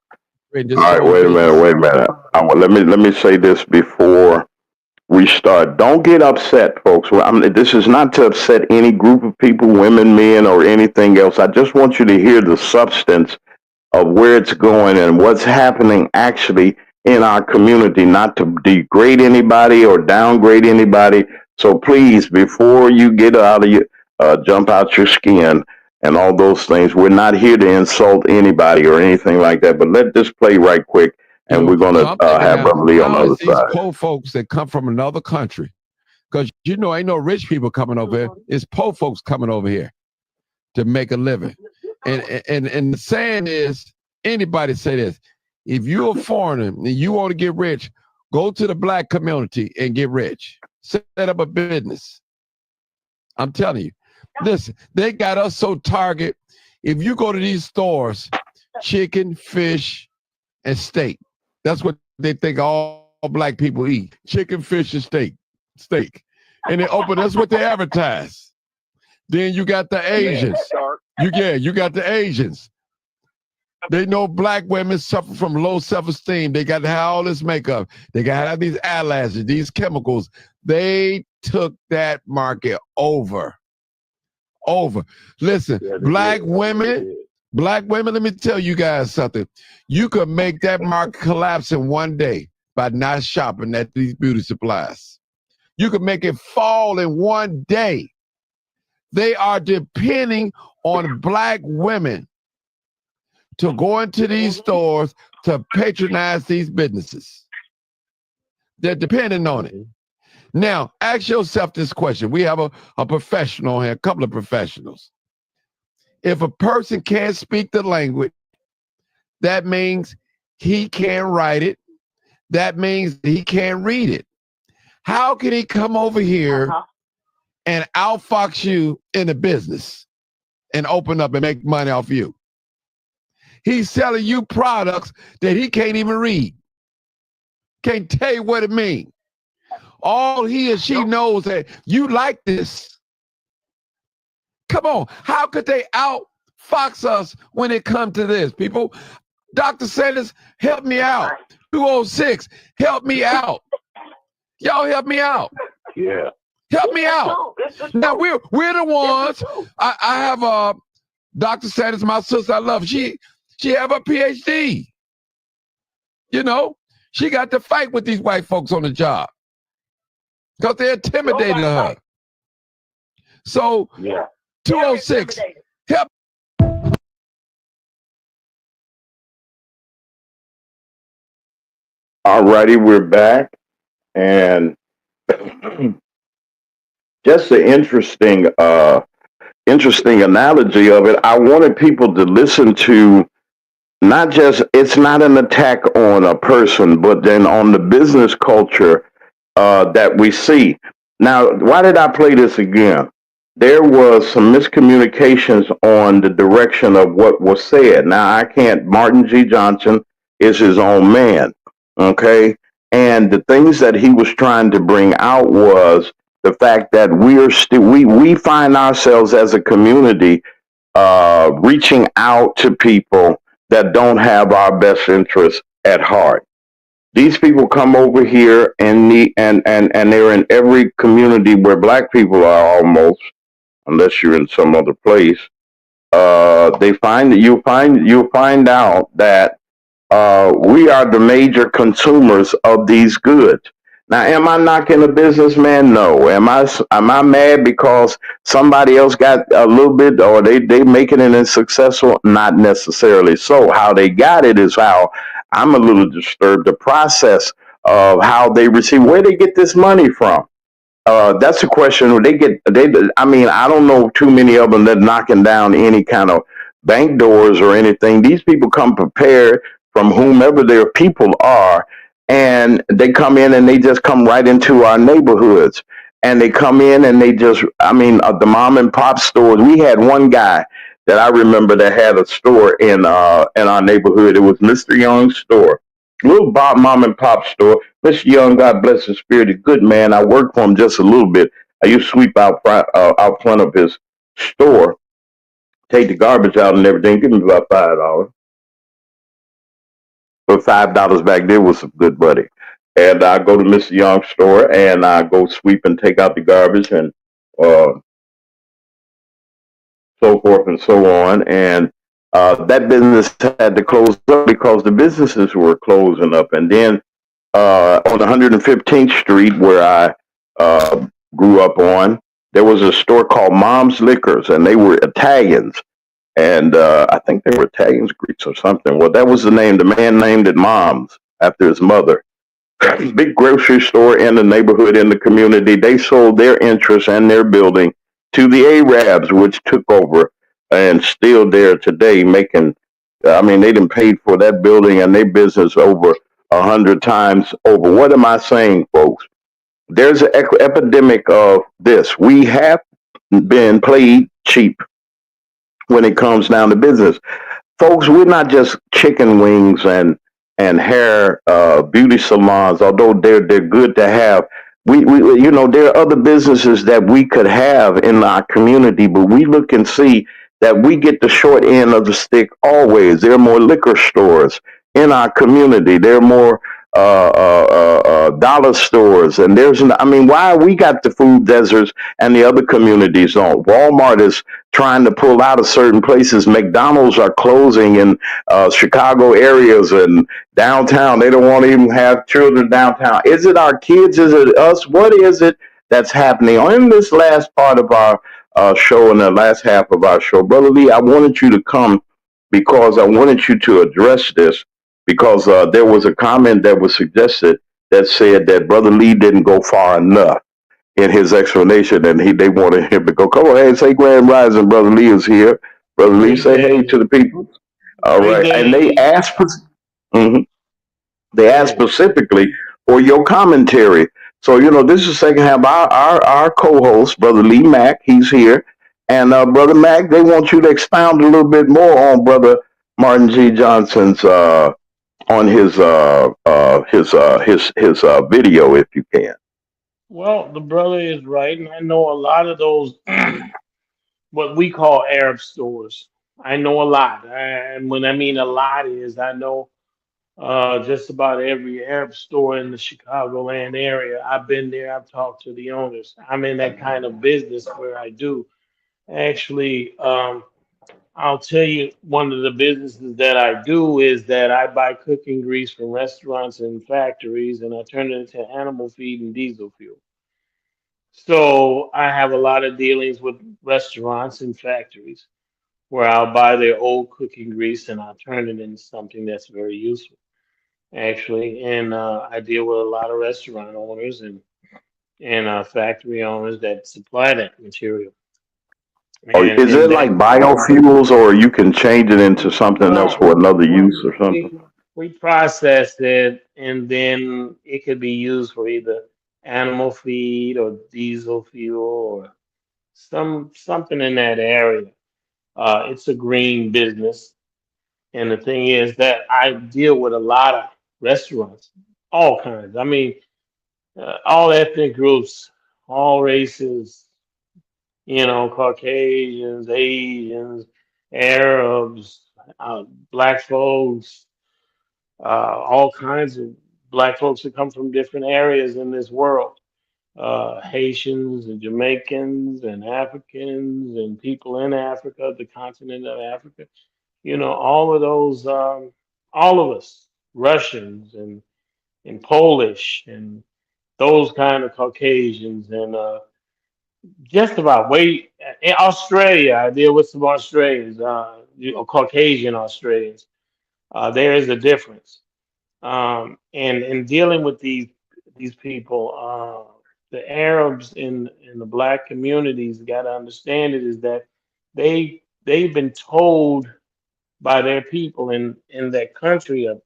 All right, wait a minute. Let me say this before we start. Don't get upset, folks. This is not to upset any group of people, women, men, or anything else. I just want you to hear the substance of where it's going and what's happening actually in our community, not to degrade anybody or downgrade anybody. So please, before you get out of your, jump out your skin and all those things, we're not here to insult anybody or anything like that. But let this play right quick, and we're going to have Brother Lee on the other these side. poor folks that come from another country, because you know ain't no rich people coming over here. It's poor folks coming over here to make a living. And the saying is, anybody say this: if you're a foreigner and you want to get rich, go to the black community and get rich. Set up a business. I'm telling you. Listen, they got us so target. If you go to these stores, chicken, fish, and steak. That's what they think all black people eat. Chicken, fish, and steak. And they open, that's what they advertise. Then you got the Asians. You got the Asians. They know black women suffer from low self-esteem. They got to have all this makeup. They got to have these eyelashes, these chemicals. They took that market over. Listen, black women, let me tell you guys something. You could make that market collapse in one day by not shopping at these beauty supplies. You could make it fall in one day. They are depending on black women to go into these stores to patronize these businesses. They're depending on it. Now, ask yourself this question. We have a professional here, a couple of professionals. If a person can't speak the language, that means he can't write it. That means he can't read it. How can he come over here and outfox you in a business and open up and make money off you? He's selling you products that he can't even read. Can't tell you what it means. All he or she knows that you like this. Come on. How could they outfox us when it comes to this, people? Dr. Sanders, help me out. 206, help me out. Y'all help me out. Yeah. Help me out. Now, we're the ones. I have Dr. Sanders, my sister, I love her. She have a PhD. You know, she got to fight with these white folks on the job because they're intimidating her. So, 206, help. All righty, we're back. And just an interesting analogy of it. I wanted people to listen to not just, it's not an attack on a person, but then on the business culture that we see. Now, why did I play this again? There was some miscommunications on the direction of what was said. Now, I can't, Martin G. Johnson is his own man, okay? And the things that he was trying to bring out was the fact that we find ourselves as a community reaching out to people that don't have our best interests at heart. These people come over here and they're in every community where black people are almost, unless you're in some other place. You'll find out that we are the major consumers of these goods. Now, am I knocking a businessman? No. Am I mad because somebody else got a little bit, or they making it successful? Not necessarily. So how they got it is how I'm a little disturbed. The process of how they receive, where they get this money from. That's a question. I mean, I don't know too many of them that knocking down any kind of bank doors or anything. These people come prepared from whomever their people are, and they come in and they just come right into our neighborhoods. And they come in and the mom and pop stores. We had one guy that I remember that had a store in our neighborhood. It was Mr. Young's store. Little mom and pop store. Mr. Young, God bless his spirit, a good man. I worked for him just a little bit. I used to sweep out front of his store, take the garbage out and everything. Give me about $5. But $5 back there was some good money. and I go to Mr. Young's store and I go sweep and take out the garbage and uh, so forth and so on. And that business had to close up because the businesses were closing up. And then on 115th Street, where I grew up on, there was a store called Mom's Liquors, and they were Italians. And I think they were Italians, Greeks, or something. Well, that was the name. The man named it Mom's after his mother. Big grocery store in the neighborhood, in the community. They sold their interests and their building to the Arabs, which took over and still there today, making. I mean, they didn't pay for that building and their business over 100 times over. What am I saying, folks? There's an epidemic of this. We have been played cheap when it comes down to business. Folks, we're not just chicken wings and hair beauty salons, although they're good to have. We you know, there are other businesses that we could have in our community, but we look and see that we get the short end of the stick always. There are more liquor stores in our community. There are more dollar stores, and I mean, why we got the food deserts and the other communities don't? Walmart is trying to pull out of certain places. McDonald's are closing in Chicago areas and downtown. They don't want to even have children downtown. Is it our kids? Is it us? What is it that's happening? In this last part of our show, in the last half of our show, Brother Lee, I wanted you to come because I wanted you to address this because there was a comment that was suggested that said that Brother Lee didn't go far enough in his explanation, and they wanted him to go. Come on, hey, say Grand Rising, Brother Lee is here. Brother Lee, say hey to the people. All right, and they asked, they asked specifically for your commentary. So you know, this is the second half. Our co-host, Brother Lee Mack, he's here, and Brother Mack, they want you to expound a little bit more on Brother Martin G. Johnson's on his video, if you can. Well, the brother is right, and I know a lot of those what we call Arab stores. I know a lot, and when I mean a lot is I know just about every Arab store in the Chicagoland area. I've been there. I've talked to the owners. I'm in that kind of business where I do actually. I'll tell you, one of the businesses that I do is that I buy cooking grease from restaurants and factories, and I turn it into animal feed and diesel fuel. So I have a lot of dealings with restaurants and factories where I'll buy their old cooking grease and I'll turn it into something that's very useful, actually. And I deal with a lot of restaurant owners and factory owners that supply that material. Or is it like biofuels, or you can change it into something else for another use or something? We process it, and then it could be used for either animal feed or diesel fuel or something in that area. It's a green business, and the thing is that I deal with a lot of restaurants, all kinds. I mean, all ethnic groups, all races, Caucasians, Asians, Arabs, black folks, all kinds of black folks that come from different areas in this world. Haitians and Jamaicans and Africans and people in Africa, the continent of Africa, all of those, all of us, Russians and Polish and those kind of Caucasians and just about in Australia. I deal with some Australians, Caucasian Australians. There is a difference, and in dealing with these people, the Arabs in the black communities got to understand it is that they've been told by their people in that country of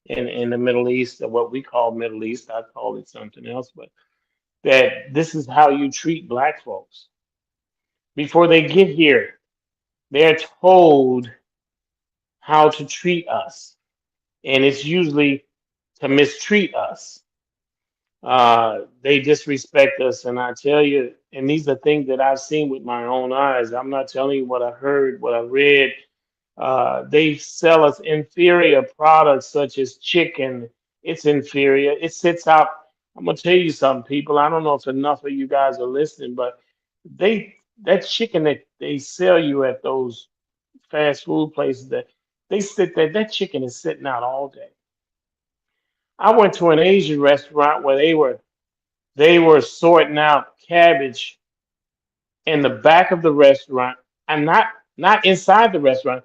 in the Middle East, or what we call Middle East. I call it something else, but that this is how you treat black folks before they get here. They're told how to treat us, and it's usually to mistreat us. They disrespect us, and I tell you, and these are things that I've seen with my own eyes. I'm not telling you what I heard, what I read. They sell us inferior products such as chicken It's inferior. It sits out. I'm gonna tell you something, people. I don't know if enough of you guys are listening, but that chicken that they sell you at those fast food places that they sit there, that chicken is sitting out all day. I went to an Asian restaurant where they were sorting out cabbage in the back of the restaurant, and not inside the restaurant.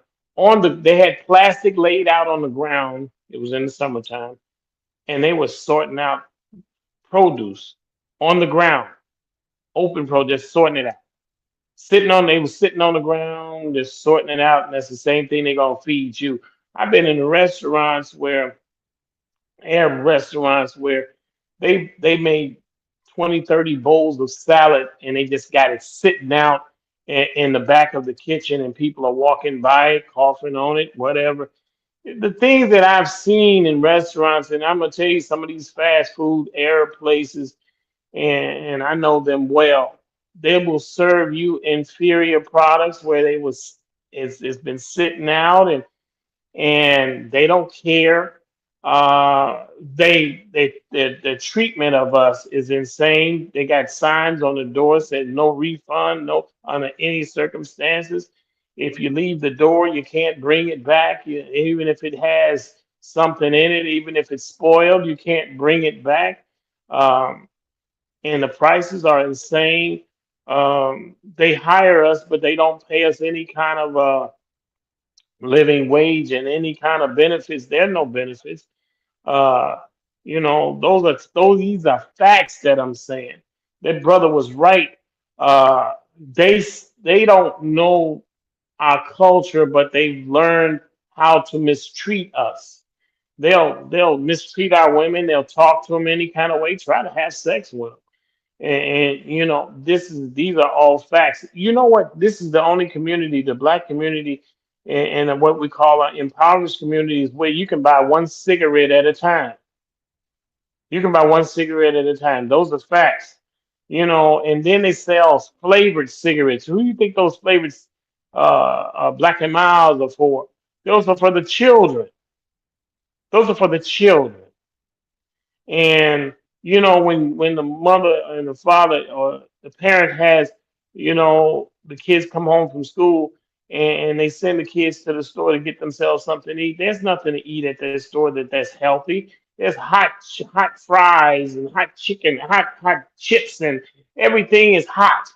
They had plastic laid out on the ground. It was in the summertime, and they were sorting out produce on the ground, open produce, just sorting it out. They were sitting on the ground, just sorting it out, and that's the same thing they're gonna feed you. I've been in Arab restaurants where they made 20, 30 bowls of salad and they just got it sitting out in the back of the kitchen and people are walking by it, coughing on it, whatever. The things that I've seen in restaurants, and I'm gonna tell you some of these fast food Arab places, and I know them well. They will serve you inferior products where it's been sitting out and they don't care. The treatment of us is insane. They got signs on the door said no refund, no under any circumstances. If you leave the door, you can't bring it back. Even if it has something in it, even if it's spoiled, you can't bring it back. Um, and the prices are insane. They hire us, but they don't pay us any kind of living wage and any kind of benefits. There are no benefits. Uh, these are facts that I'm saying. That brother was right. Uh, they don't know our culture, but they've learned how to mistreat us. They'll mistreat our women. They'll talk to them any kind of way, try to have sex with them. And these are all facts. You know what? This is the only community, the black community, and what we call an impoverished communities where you can buy one cigarette at a time. You can buy one cigarette at a time. Those are facts. And then they sell flavored cigarettes. Who do you think those flavored Black and Miles are for? Those are for the children. Those are for the children. And when the mother and the father or the parent has, the kids come home from school and they send the kids to the store to get themselves something to eat. There's nothing to eat at the store that's healthy. There's hot fries and hot chicken, hot chips, and everything is hot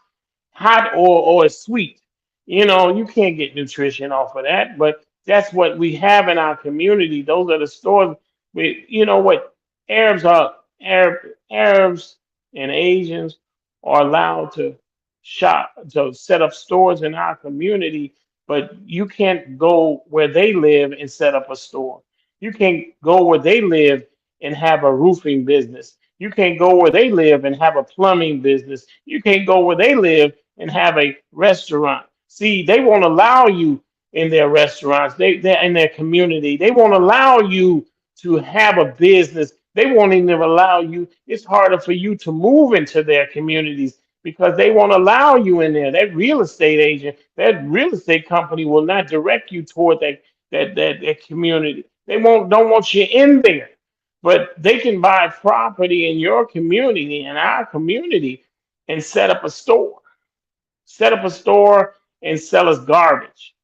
or it's sweet. You can't get nutrition off of that, but that's what we have in our community. Those are the stores. You know what? Arabs and Asians are allowed to set up stores in our community, but you can't go where they live and set up a store. You can't go where they live and have a roofing business. You can't go where they live and have a plumbing business. You can't go where they live and have a restaurant. See, they won't allow you in their restaurants. They're in their community. They won't allow you to have a business. They won't even allow you. It's harder for you to move into their communities because they won't allow you in there. That real estate agent, that real estate company will not direct you toward that community. They don't want you in there. But they can buy property in your community, in our community, and set up a store. Set up a store and sell us garbage.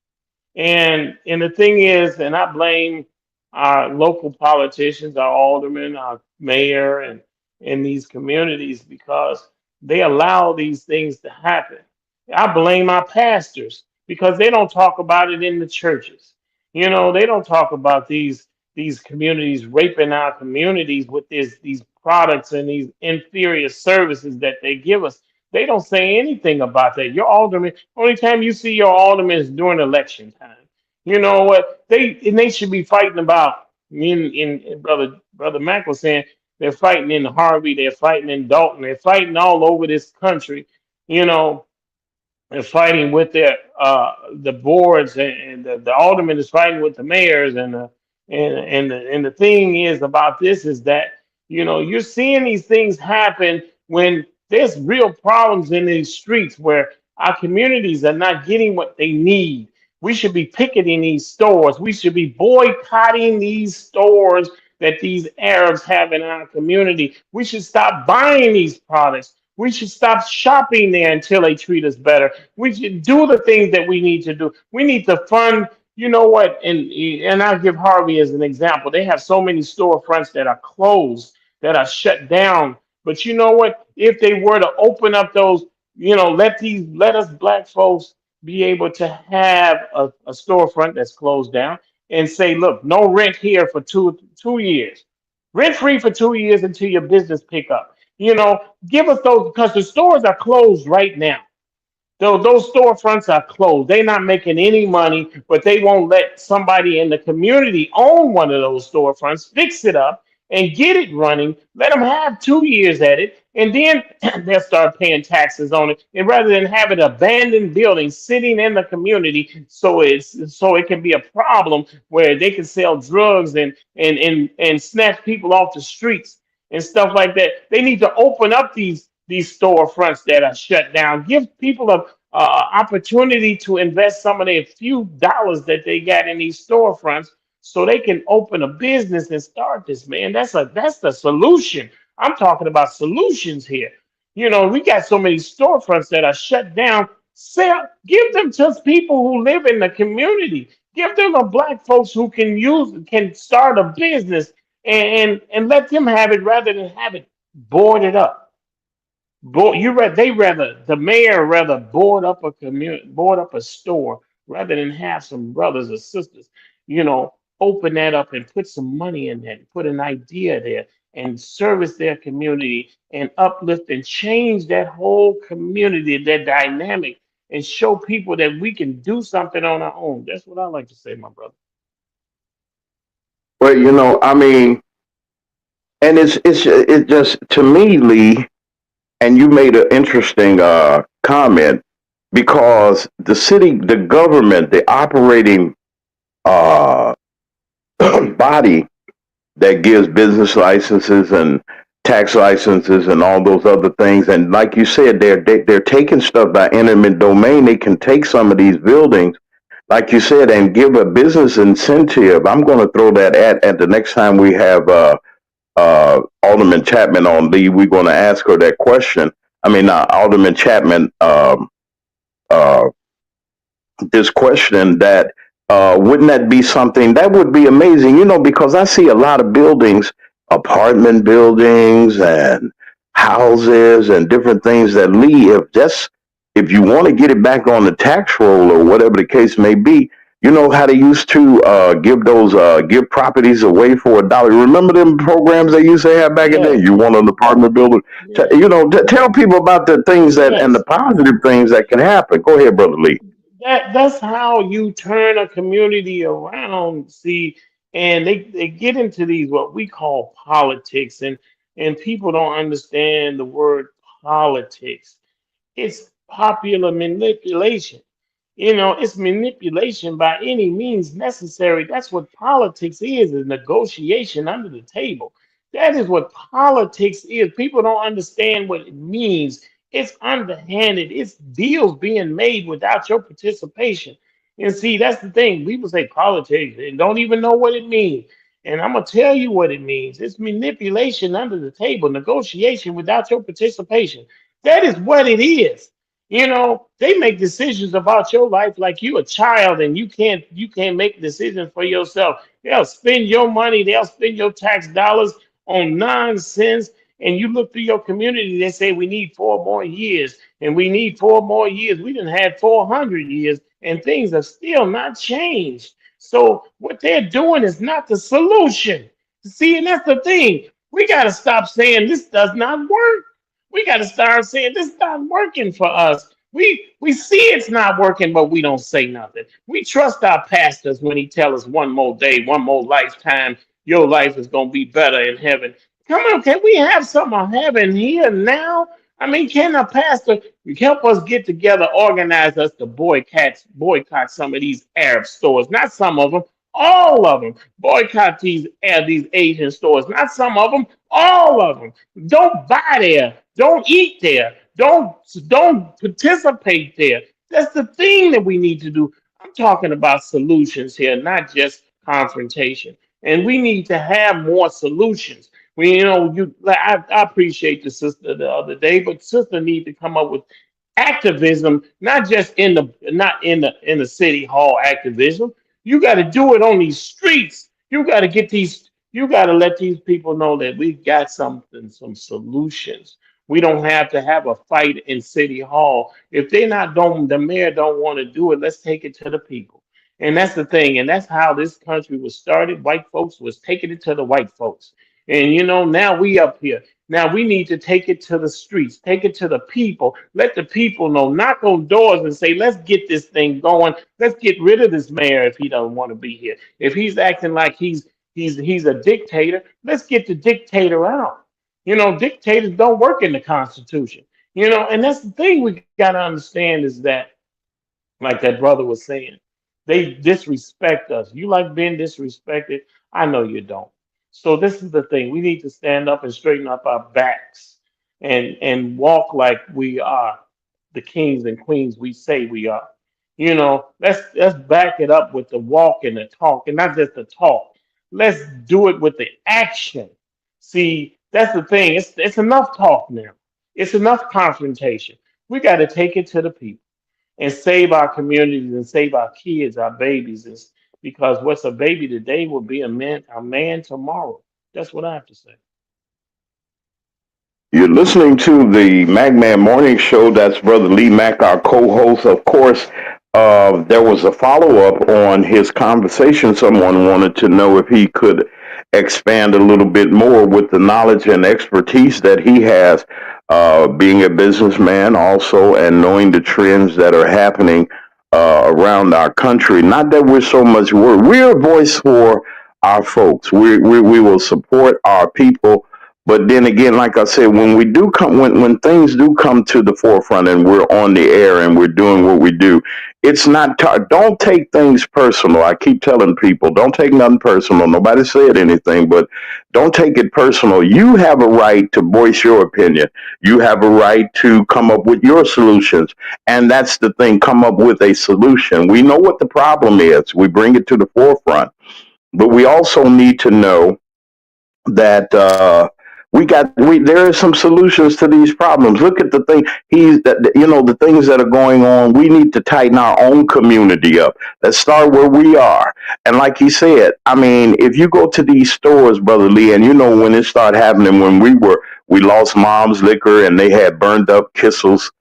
And the thing is, and I blame our local politicians, our aldermen, our mayor, and in these communities because they allow these things to happen. I blame our pastors because they don't talk about it in the churches. They don't talk about these communities raping our communities with these products and these inferior services that they give us. They don't say anything about that. Your alderman, only time you see your alderman is during election time. You know what? They should be fighting about. In brother Mac was saying they're fighting in Harvey, they're fighting in Dalton, they're fighting all over this country. You know, they're fighting with the boards, and the alderman is fighting with the mayors, and the thing is about this is that you're seeing these things happen when there's real problems in these streets where our communities are not getting what they need. We should be picketing these stores. We should be boycotting these stores that these Arabs have in our community. We should stop buying these products. We should stop shopping there until they treat us better. We should do the things that we need to do. We need to fund, you know what, and I'll give Harvey as an example. They have so many storefronts that are closed, that are shut down. But you know what? If they were to open up those, let us black folks be able to have a storefront that's closed down and say, look, no rent here for two years. Rent free for 2 years until your business pick up. Give us those because the stores are closed right now. Those storefronts are closed. They're not making any money, but they won't let somebody in the community own one of those storefronts, fix it up, and get it running. Let them have 2 years at it, and then they'll start paying taxes on it. And rather than have an abandoned building sitting in the community, so it can be a problem where they can sell drugs and snatch people off the streets and stuff like that. They need to open up these storefronts that are shut down. Give people a opportunity to invest some of their few dollars that they got in these storefronts, so they can open a business and start this. Man, that's the solution. I'm talking about solutions here. We got so many storefronts that are shut down. Give them to people who live in the community. Give them a black folks who can start a business and let them have it rather than have it boarded up. The mayor rather board up a store rather than have some brothers or sisters, open that up and put some money in that, put an idea there and service their community and uplift and change that whole community, their dynamic, and show people that we can do something on our own. That's what I like to say, my brother. Well, I mean, and it's just to me, Lee. And you made an interesting comment because the government, the operating uh, body that gives business licenses and tax licenses and all those other things, and like you said, they're taking stuff by eminent domain. They can take some of these buildings, like you said, and give a business incentive. I'm going to throw that at the next time we have. Alderman Chapman on Lee, we're going to ask her that question. I mean, Alderman Chapman, uh, this question that wouldn't that be something that would be amazing? Because I see a lot of buildings, apartment buildings and houses and different things that Lee, if you want to get it back on the tax roll or whatever the case may be, how they used to give properties away for $1. Remember them programs they used to have back in Yeah, there? You want an apartment building? yeah, Tell people about the things that and the yes. positive things that can happen. Go ahead, Brother Lee. That's how you turn a community around. See, and they get into these what we call politics, and people don't understand the word politics. It's popular manipulation. It's manipulation by any means necessary. That's what politics is negotiation under the table. That is what politics is. People don't understand what it means. It's underhanded. It's deals being made without your participation. And see, that's the thing. People say politics and don't even know what it means. And I'm gonna tell you what it means. It's manipulation under the table, negotiation without your participation. That is what it is. They make decisions about your life like you a child and you can't make decisions for yourself. They'll spend your money, they'll spend your tax dollars on nonsense. And you look through your community, they say we need 4 more years, and we need 4 more years. We didn't have 400 years, and things have still not changed. So what they're doing is not the solution. See, and that's the thing. We got to stop saying this does not work. We got to start saying this is not working for us. We see it's not working, but we don't say nothing. We trust our pastors when he tell us one more day, one more lifetime, your life is gonna be better in heaven. Come on, can we have some of heaven here now? I mean, can a pastor help us get together, organize us to boycott some of these Arab stores? Not some of them, all of them. Boycott these Asian stores. Not some of them, all of them. Don't buy there. Don't eat there. Don't participate there. That's the thing that we need to do. I'm talking about solutions here, not just confrontation. and we need to have more solutions. We, you know, you like I appreciate the sister the other day, but sister need to come up with activism, not just in the city hall activism. You got to do it on these streets. You got to get these. You got to let these people know that we got something, some solutions. We don't have to have a fight in city hall. If they not don't, the mayor don't want to do it. Let's take it to the people. And that's the thing. And that's how this country was started. White folks was taking it to the white folks. And you know, now we up here. Now we need to take it to the streets, take it to the people, let the people know, knock on doors and say, let's get this thing going. Let's get rid of this mayor if he doesn't want to be here. If he's acting like he's a dictator, let's get the dictator out. You know, dictators don't work in the Constitution. You know, and that's the thing we gotta understand is that, like that brother was saying, they disrespect us. You like being disrespected? I know you don't. So this is the thing. We need to stand up and straighten up our backs and walk like we are the kings and queens we say we are. You know, let's back it up with the walk and the talk, and not just the talk. Let's do it with the action. See, that's the thing. It's enough talk now. It's enough confrontation. We got to take it to the people and save our communities and save our kids, our babies. Because what's a baby today will be a man tomorrow. That's what I have to say. You're listening to the Magman Morning Show. That's Brother Lee Mack, our co-host. Of course, there was a follow-up on his conversation. Someone wanted to know if he could expand a little bit more with the knowledge and expertise that he has, being a businessman also, and knowing the trends that are happening around our country. Not that we're so much worried. We're a voice for our folks. We will support our people. But then again, like I said, when we do come, when things do come to the forefront and we're on the air and we're doing what we do, it's not, don't take things personal. I keep telling people, don't take nothing personal. Nobody said anything, but don't take it personal. You have a right to voice your opinion. You have a right to come up with your solutions. And that's the thing, come up with a solution. We know what the problem is. We bring it to the forefront, but we also need to know that, there are some solutions to these problems. Look at the thing the things that are going on. We need to tighten our own community up. Let's start where we are. And like he said, I mean, if you go to these stores, Brother Lee, and you know when it started happening, when we lost Mom's Liquor and they had burned up Kissel's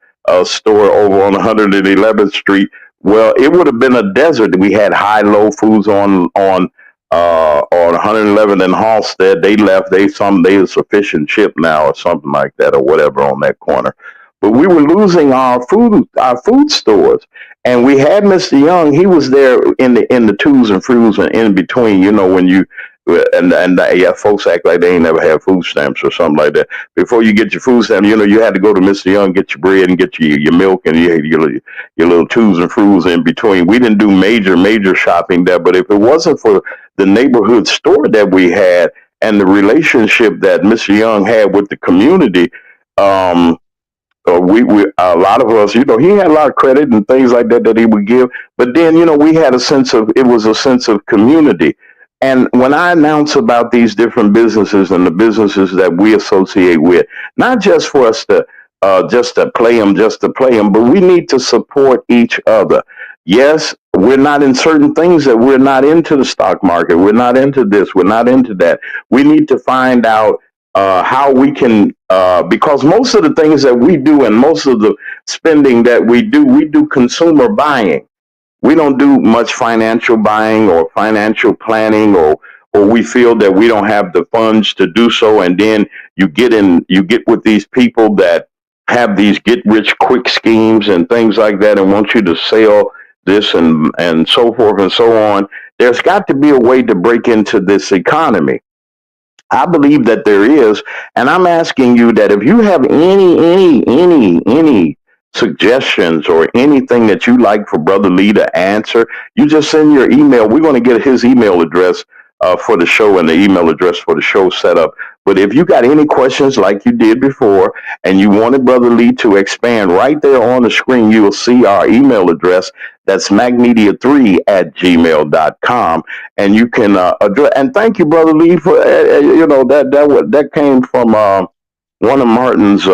store over on 111th Street. Well, it would have been a desert. We had High Low Foods on 111 in Halstead. They left. They a sufficient ship now or something like that or whatever on that corner. But we were losing our food stores, and we had Mr. Young. He was there in the twos and throughs and in between. You know, when you yeah, folks act like they ain't never had food stamps or something like that. Before you get your food stamp, you know, you had to go to Mr. Young, get your bread and get your milk and your little twos and throughs in between. We didn't do major shopping there, but if it wasn't for the neighborhood store that we had and the relationship that Mr. Young had with the community, we a lot of us, you know, he had a lot of credit and things like that he would give. But then, you know, we had a sense of community. And when I announce about these different businesses and the businesses that we associate with, not just for us to just to play them, but we need to support each other. Yes, we're not in certain things that we're not into the stock market. We're not into this. We're not into that. We need to find out how we can, because most of the things that we do and most of the spending that we do consumer buying. We don't do much financial buying or financial planning, or we feel that we don't have the funds to do so. And then you get with these people that have these get rich quick schemes and things like that and want you to sell this and so forth and so on. There's got to be a way to break into this economy. I believe that there is, and I'm asking you that if you have any suggestions or anything that you'd like for Brother Lee to answer, you just send your email. We're going to get his email address for the show and the email address for the show set up. But if you got any questions like you did before and you wanted Brother Lee to expand, right there on the screen, you will see our email address. That's macmedia3@gmail.com. And you can address, and thank you, Brother Lee, for, that came from one of Martin's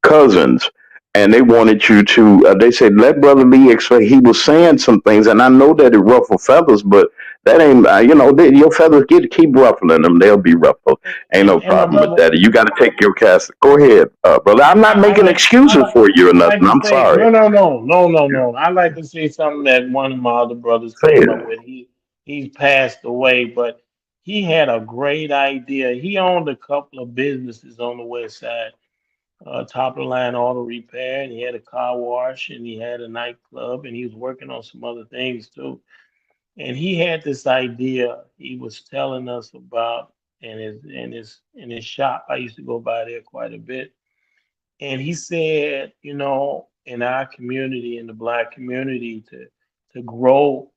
cousins. And they wanted you to, they said, let Brother Lee explain. He was saying some things, and I know that it ruffled feathers, but that ain't, your feathers keep ruffling them. They'll be ruffled. Ain't no And my problem with brother, that. You got to take your cast. Go ahead, brother. I'm not I making like I excuses like for you or I like nothing. to I'm say sorry. no. I like to say something that one of my other brothers Say came up it. with. He's passed away, but he had a great idea. He owned a couple of businesses on the west side, top of the line auto repair, and he had a car wash, and he had a nightclub, and he was working on some other things too. And he had this idea he was telling us about in his shop. I used to go by there quite a bit. And he said, in our community, in the black community, to grow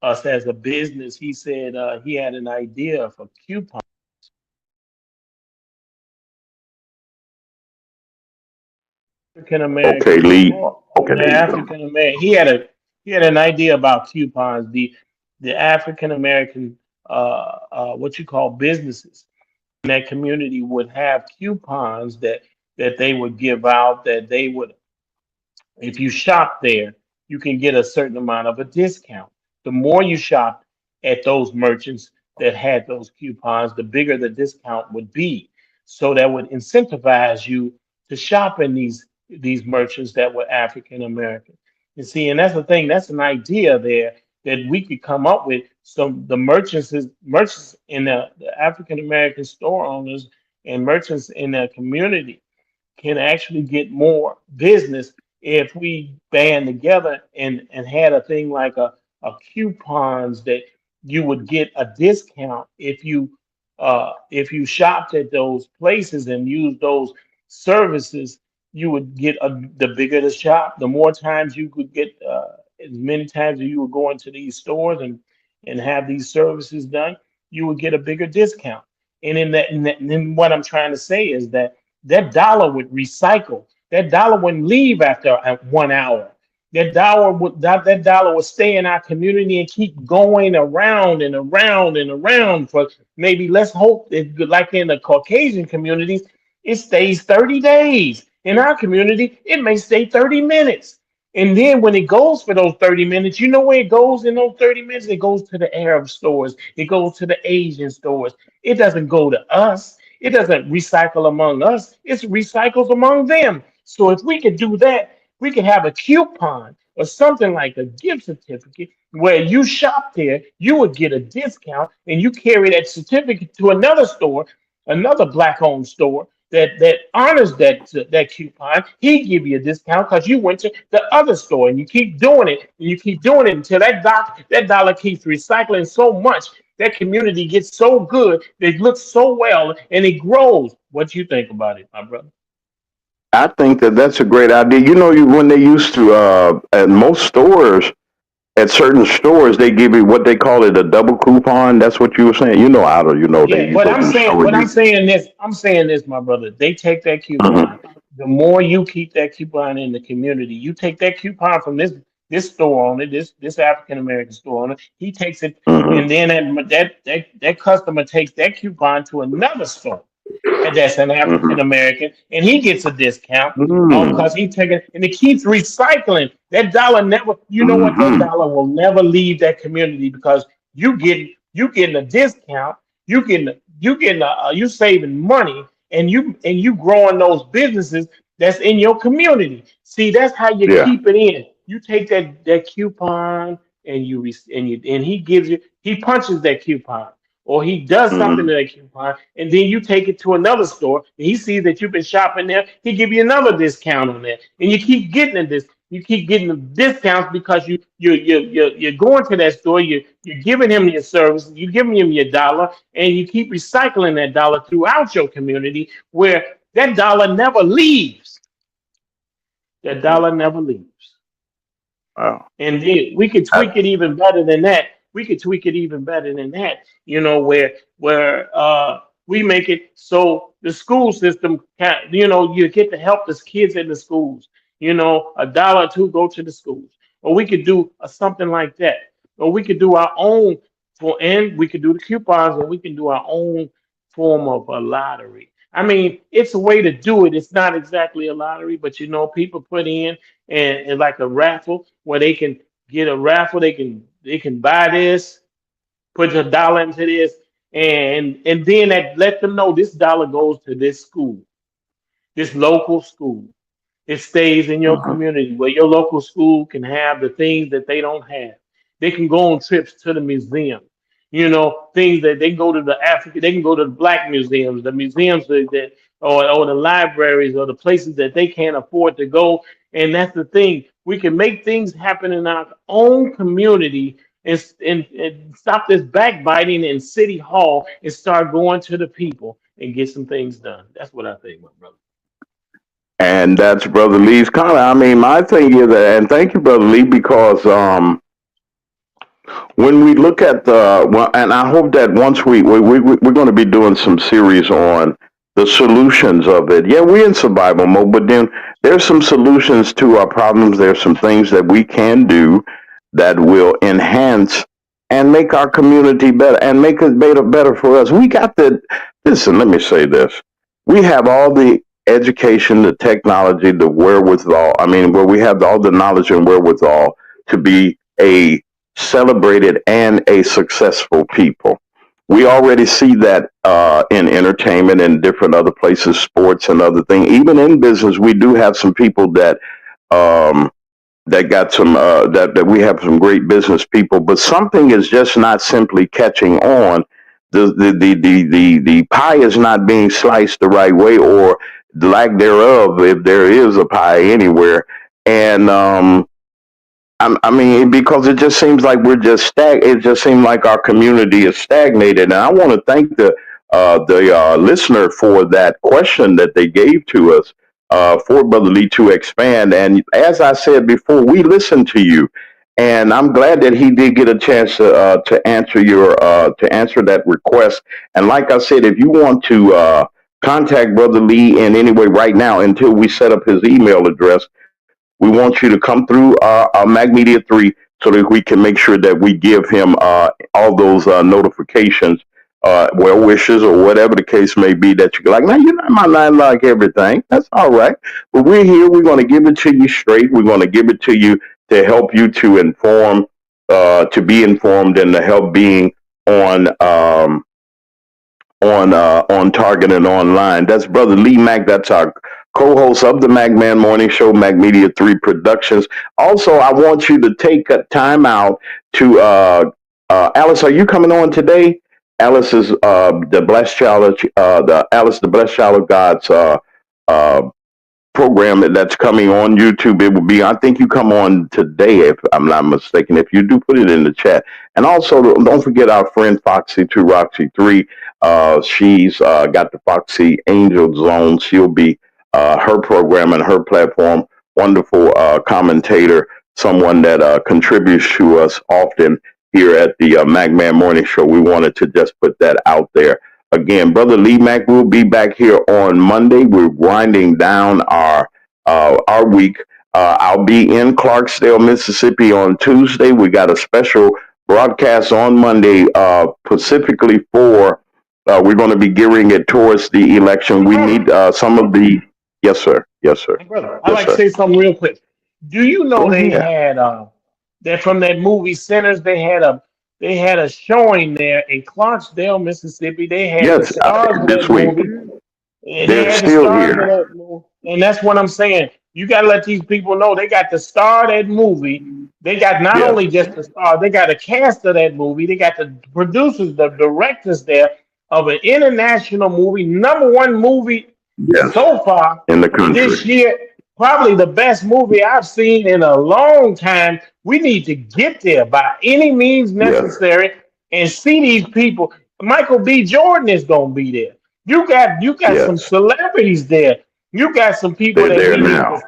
us as a business, he said he had an idea for coupon. African Okay, American Lee. store, Okay, the there you go. African American. He had an idea about coupons. The African American what you call businesses in that community would have coupons that they would give out, that they would, if you shop there, you can get a certain amount of a discount. The more you shop at those merchants that had those coupons, the bigger the discount would be. So that would incentivize you to shop in these merchants that were African American. You see, and that's the thing, that's an idea there that we could come up with. Some the merchants in the African American store owners and merchants in the community can actually get more business if we band together and had a thing like a coupons that you would get a discount if you shopped at those places and used those services. You would get the bigger the shop, the more times you could get, as many times as you would go into these stores and have these services done, you would get a bigger discount. And then what I'm trying to say is that dollar would recycle. That dollar wouldn't leave after 1 hour. That dollar would stay in our community and keep going around and around and around for maybe, let's hope that, like in the Caucasian communities, it stays 30 days. In our community, it may stay 30 minutes. And then when it goes for those 30 minutes, you know where it goes in those 30 minutes? It goes to the Arab stores. It goes to the Asian stores. It doesn't go to us. It doesn't recycle among us. It recycles among them. So if we could do that, we could have a coupon or something like a gift certificate where you shop there, you would get a discount, and you carry that certificate to another store, another black-owned store that honors that coupon. He give you a discount because you went to the other store, and you keep doing it, and you keep doing it until that dollar keeps recycling so much. That community gets so good, they look so well, and it grows. What do you think about it, my brother? I think that that's a great idea. When they used to, at most stores, at certain stores, they give you what they call it a double coupon. That's what you were saying. They Yeah, you but go I'm to the saying, store. but I'm saying this, my brother. They take that Mhm, coupon. The more you keep that coupon in the community, you take that coupon from this store owner, this African American store owner. He takes it, mhm, and then that customer takes that coupon to another store, and that's an mhm, African American, and he gets a discount mhm, because he taking, and it keeps recycling. That dollar never, you know what? That mhm. dollar will never leave that community because you getting a discount, you saving money, and you growing those businesses that's in your community. See, that's how you Yeah. keep it in. You take that coupon and he punches that coupon or he does something Mhm, to that coupon, and then you take it to another store, and he sees that you've been shopping there, he give you another discount on that, and you keep getting this. You keep getting the discounts because you're going to that store, you're giving him your service, you're giving him your dollar, and you keep recycling that dollar throughout your community where that dollar never leaves. That mhm. dollar never leaves. Wow. And then we could I, tweak it even better than that. We could tweak it even better than that. Where We make it so the school system can, you get to help the kids in the schools. $1 or two go to the schools, or we could do something like that, or we could do our own and we could do the coupons, or we can do our own form of a lottery. I mean, it's a way to do it. It's not exactly a lottery, but people put in and like a raffle where they can get a raffle. They can buy this, put $1 into this, and then that let them know this dollar goes to this school, this local school. It stays in your community where your local school can have the things that they don't have. They can go on trips to the museum. Things that they go to the African, they can go to the black museums, the museums or the libraries or the places that they can't afford to go. And that's the thing. We can make things happen in our own community and stop this backbiting in City Hall and start going to the people and get some things done. That's what I think, my brother. And that's Brother Lee's comment. I mean, my thing is, and thank you, Brother Lee, because when we look at and I hope that once we're going to be doing some series on the solutions of it. Yeah, we're in survival mode, but then there's some solutions to our problems. There's some things that we can do that will enhance and make our community better and make it better for us. We got listen, let me say this. We have all the education, the technology, the wherewithal. I mean, where we have all the knowledge and wherewithal to be a celebrated and a successful people. We already see that in entertainment and different other places, sports and other things. Even in business, we do have some people that got some that we have some great business people, but something is just not simply catching on. The pie is not being sliced the right way, or the lack thereof, if there is a pie anywhere. And I mean, because it just seems like we're just it just seems like our community is stagnated. And I want to thank the listener for that question that they gave to us for Brother Lee to expand. And as I said before, we listen to you, and I'm glad that he did get a chance to answer that request. And like I said, if you want to contact Brother Lee in any way right now until we set up his email address, we want you to come through Mag Media 3 so that we can make sure that we give him all those notifications, well wishes, or whatever the case may be that you're like, no, you're not my line like everything. That's all right. But we're here. We're going to give it to you straight. We're going to give it to you to help you to inform, to be informed, and to help being on target and online. That's Brother Lee Mack. That's our co-host of the MacMan Morning Show, Mag Media 3 Productions. Also, I want you to take a time out to Alice. Are you coming on today? Alice is the Blessed Child, the Blessed Child of God's program that's coming on YouTube. It will be, I think you come on today, if I'm not mistaken. If you do, put it in the chat. And also, don't forget our friend Foxy 2 Roxy 3. She's got the Foxy Angel Zone. She'll be her program and her platform. Wonderful commentator, someone that contributes to us often here at the MacMan Morning Show. We wanted to just put that out there. Again, Brother Lee Mack will be back here on Monday. We're winding down our week. I'll be in Clarksdale, Mississippi on Tuesday. We got a special broadcast on Monday, specifically for, we're going to be gearing it towards the election. We need some of the, yes, sir. Yes, sir. Hey, brother, I'd like to say something real quick. Do you know they had that from that movie Sinners? They had a showing there in Clarksdale, Mississippi. They had the stars of that movie. They're still here. And that's what I'm saying. You got to let these people know they got the star of that movie. They got not only just the star, they got a cast of that movie. They got the producers, the directors there of an international movie, #1 movie so far in the country this year. Probably the best movie I've seen in a long time. We need to get there by any means necessary and see these people. Michael B. Jordan is going to be there. You got some celebrities there. You got some people that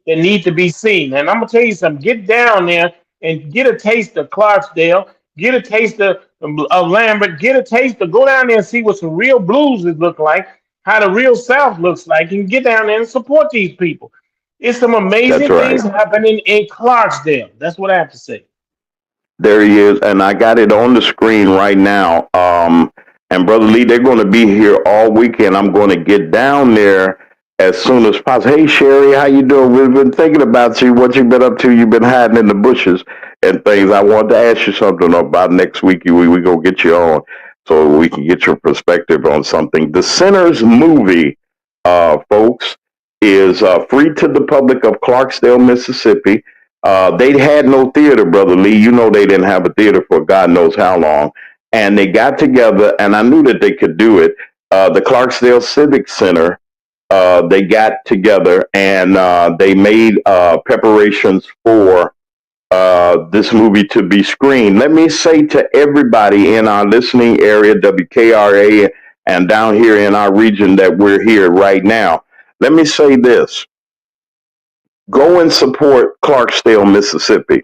need to be seen. And I'm gonna tell you something. Get down there and get a taste of Clarksdale. get a taste of Lambert, get a taste of go down there and see what some real blues look like, how the real South looks like, and get down there and support these people. It's some That's amazing right. things happening in Clarksdale. That's what I have to say. There he is, and I got it on the screen right now. And Brother Lee, they're going to be here all weekend. I'm going to get down there as soon as possible. Hey, Sherry, how you doing? We've been thinking about you. What you been up to? You've been hiding in the bushes and things. I wanted to ask you something about next week. We go get you on so we can get your perspective on something. The Sinners movie, folks, is free to the public of Clarksdale, Mississippi. They had no theater, Brother Lee. You know they didn't have a theater for God knows how long. And they got together, and I knew that they could do it. The Clarksdale Civic Center, they got together and they made preparations for this movie to be screened. Let me say to everybody in our listening area, WKRA, and down here in our region that we're here right now, let me say this. Go and support Clarksdale, Mississippi.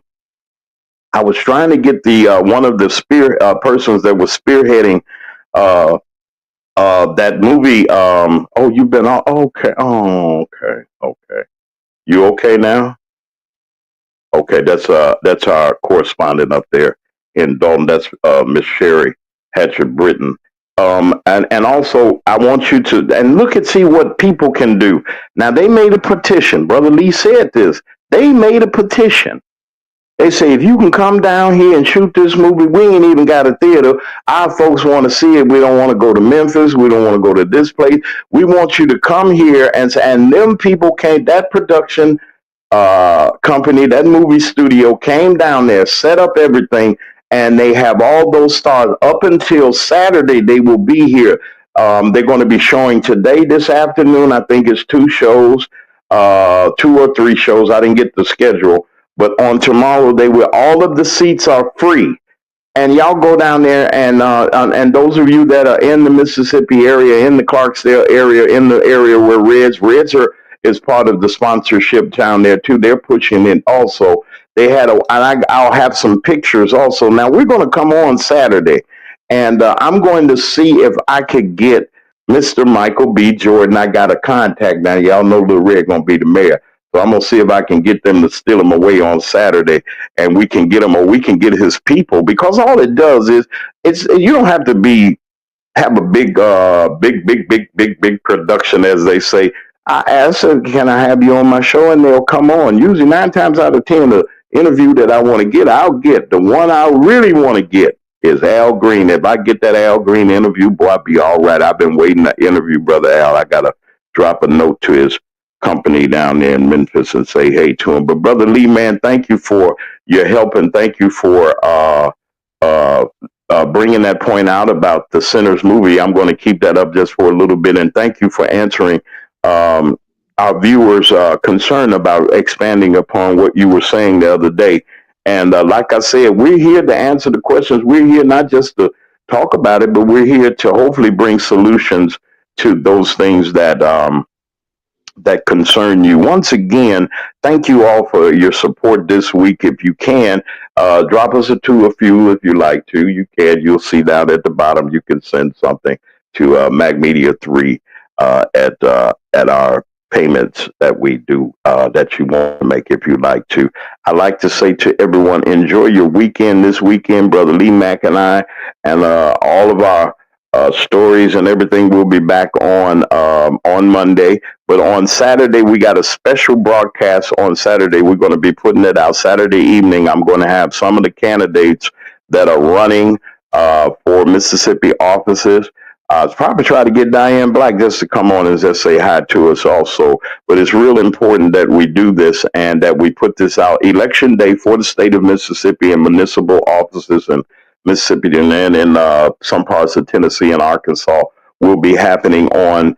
I was trying to get the one of the persons that was spearheading uh, that movie. Oh, you've been on. Okay. Oh, okay. Okay. You okay now? Okay. That's our correspondent up there in Dalton. That's Miss Sherry Hatcher Britton. And also I want you to and look and see what people can do. Now they made a petition. Brother Lee said this. They made a petition. They say, if you can come down here and shoot this movie, we ain't even got a theater. Our folks want to see it. We don't want to go to Memphis. We don't want to go to this place. We want you to come here. And them people came, that production company, that movie studio came down there, set up everything, and they have all those stars up until Saturday. They will be here. They're going to be showing today, this afternoon. I think it's 2 shows, 2 or 3 shows. I didn't get the schedule. But on tomorrow, all of the seats are free, and y'all go down there and those of you that are in the Mississippi area, in the Clarksdale area, in the area where is part of the sponsorship down there too. They're pushing it also. They had I'll have some pictures also. Now we're going to come on Saturday, and I'm going to see if I could get Mr. Michael B. Jordan. I got a contact now. Y'all know Lil Red going to be the mayor. So I'm gonna see if I can get them to steal him away on Saturday, and we can get him, or we can get his people. Because all it does is, you don't have to have a big production, as they say. I asked them, can I have you on my show, and they'll come on. Usually 9 times out of 10, the interview that I want to get, I'll get. The one I really want to get is Al Green. If I get that Al Green interview, boy, I'll be all right. I've been waiting to interview Brother Al. I gotta drop a note to his company down there in Memphis and say hey to him. But Brother Lee, man, thank you for your help, and thank you for bringing that point out about the Sinners movie. I'm going to keep that up just for a little bit, and thank you for answering our viewers' concern about expanding upon what you were saying the other day. And like I said, we're here to answer the questions. We're here not just to talk about it, but we're here to hopefully bring solutions to those things that concern you. Once again, thank you all for your support this week. If you can, drop us a few if you like to. You can. You'll see down at the bottom. You can send something to Mag Media 3 at our payments that we do that you want to make if you like to. I like to say to everyone, enjoy your weekend this weekend. Brother Lee Mack and I and all of our stories and everything will be back on Monday. But on Saturday, we got a special broadcast on Saturday. We're going to be putting it out Saturday evening. I'm going to have some of the candidates that are running for Mississippi offices. I'll probably try to get Diane Black just to come on and just say hi to us also. But it's real important that we do this and that we put this out. Election day for the state of Mississippi and municipal offices in Mississippi and in some parts of Tennessee and Arkansas will be happening on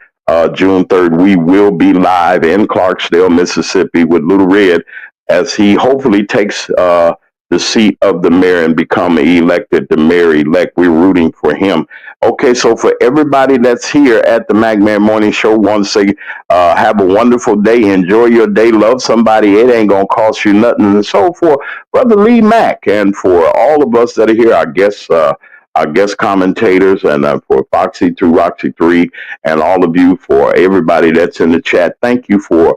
June 3rd. We will be live in Clarksdale, Mississippi with Little Red as he hopefully takes the seat of the mayor and become elected, the mayor-elect. We're rooting for him. Okay, so for everybody that's here at the McMahon Morning Show, want to say have a wonderful day. Enjoy your day. Love somebody. It ain't going to cost you nothing. And so for Brother Lee Mack and for all of us that are here, our guest commentators, and for Foxy 2, Roxy 3, and all of you, for everybody that's in the chat, thank you for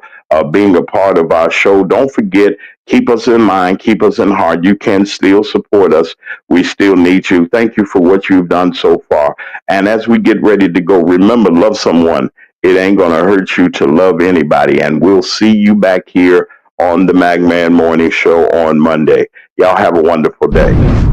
being a part of our show. Don't forget, keep us in mind, keep us in heart. You can still support us. We still need you. Thank you for what you've done so far. And as we get ready to go, remember, love someone. It ain't going to hurt you to love anybody. And we'll see you back here on the McMahon Morning Show on Monday. Y'all have a wonderful day.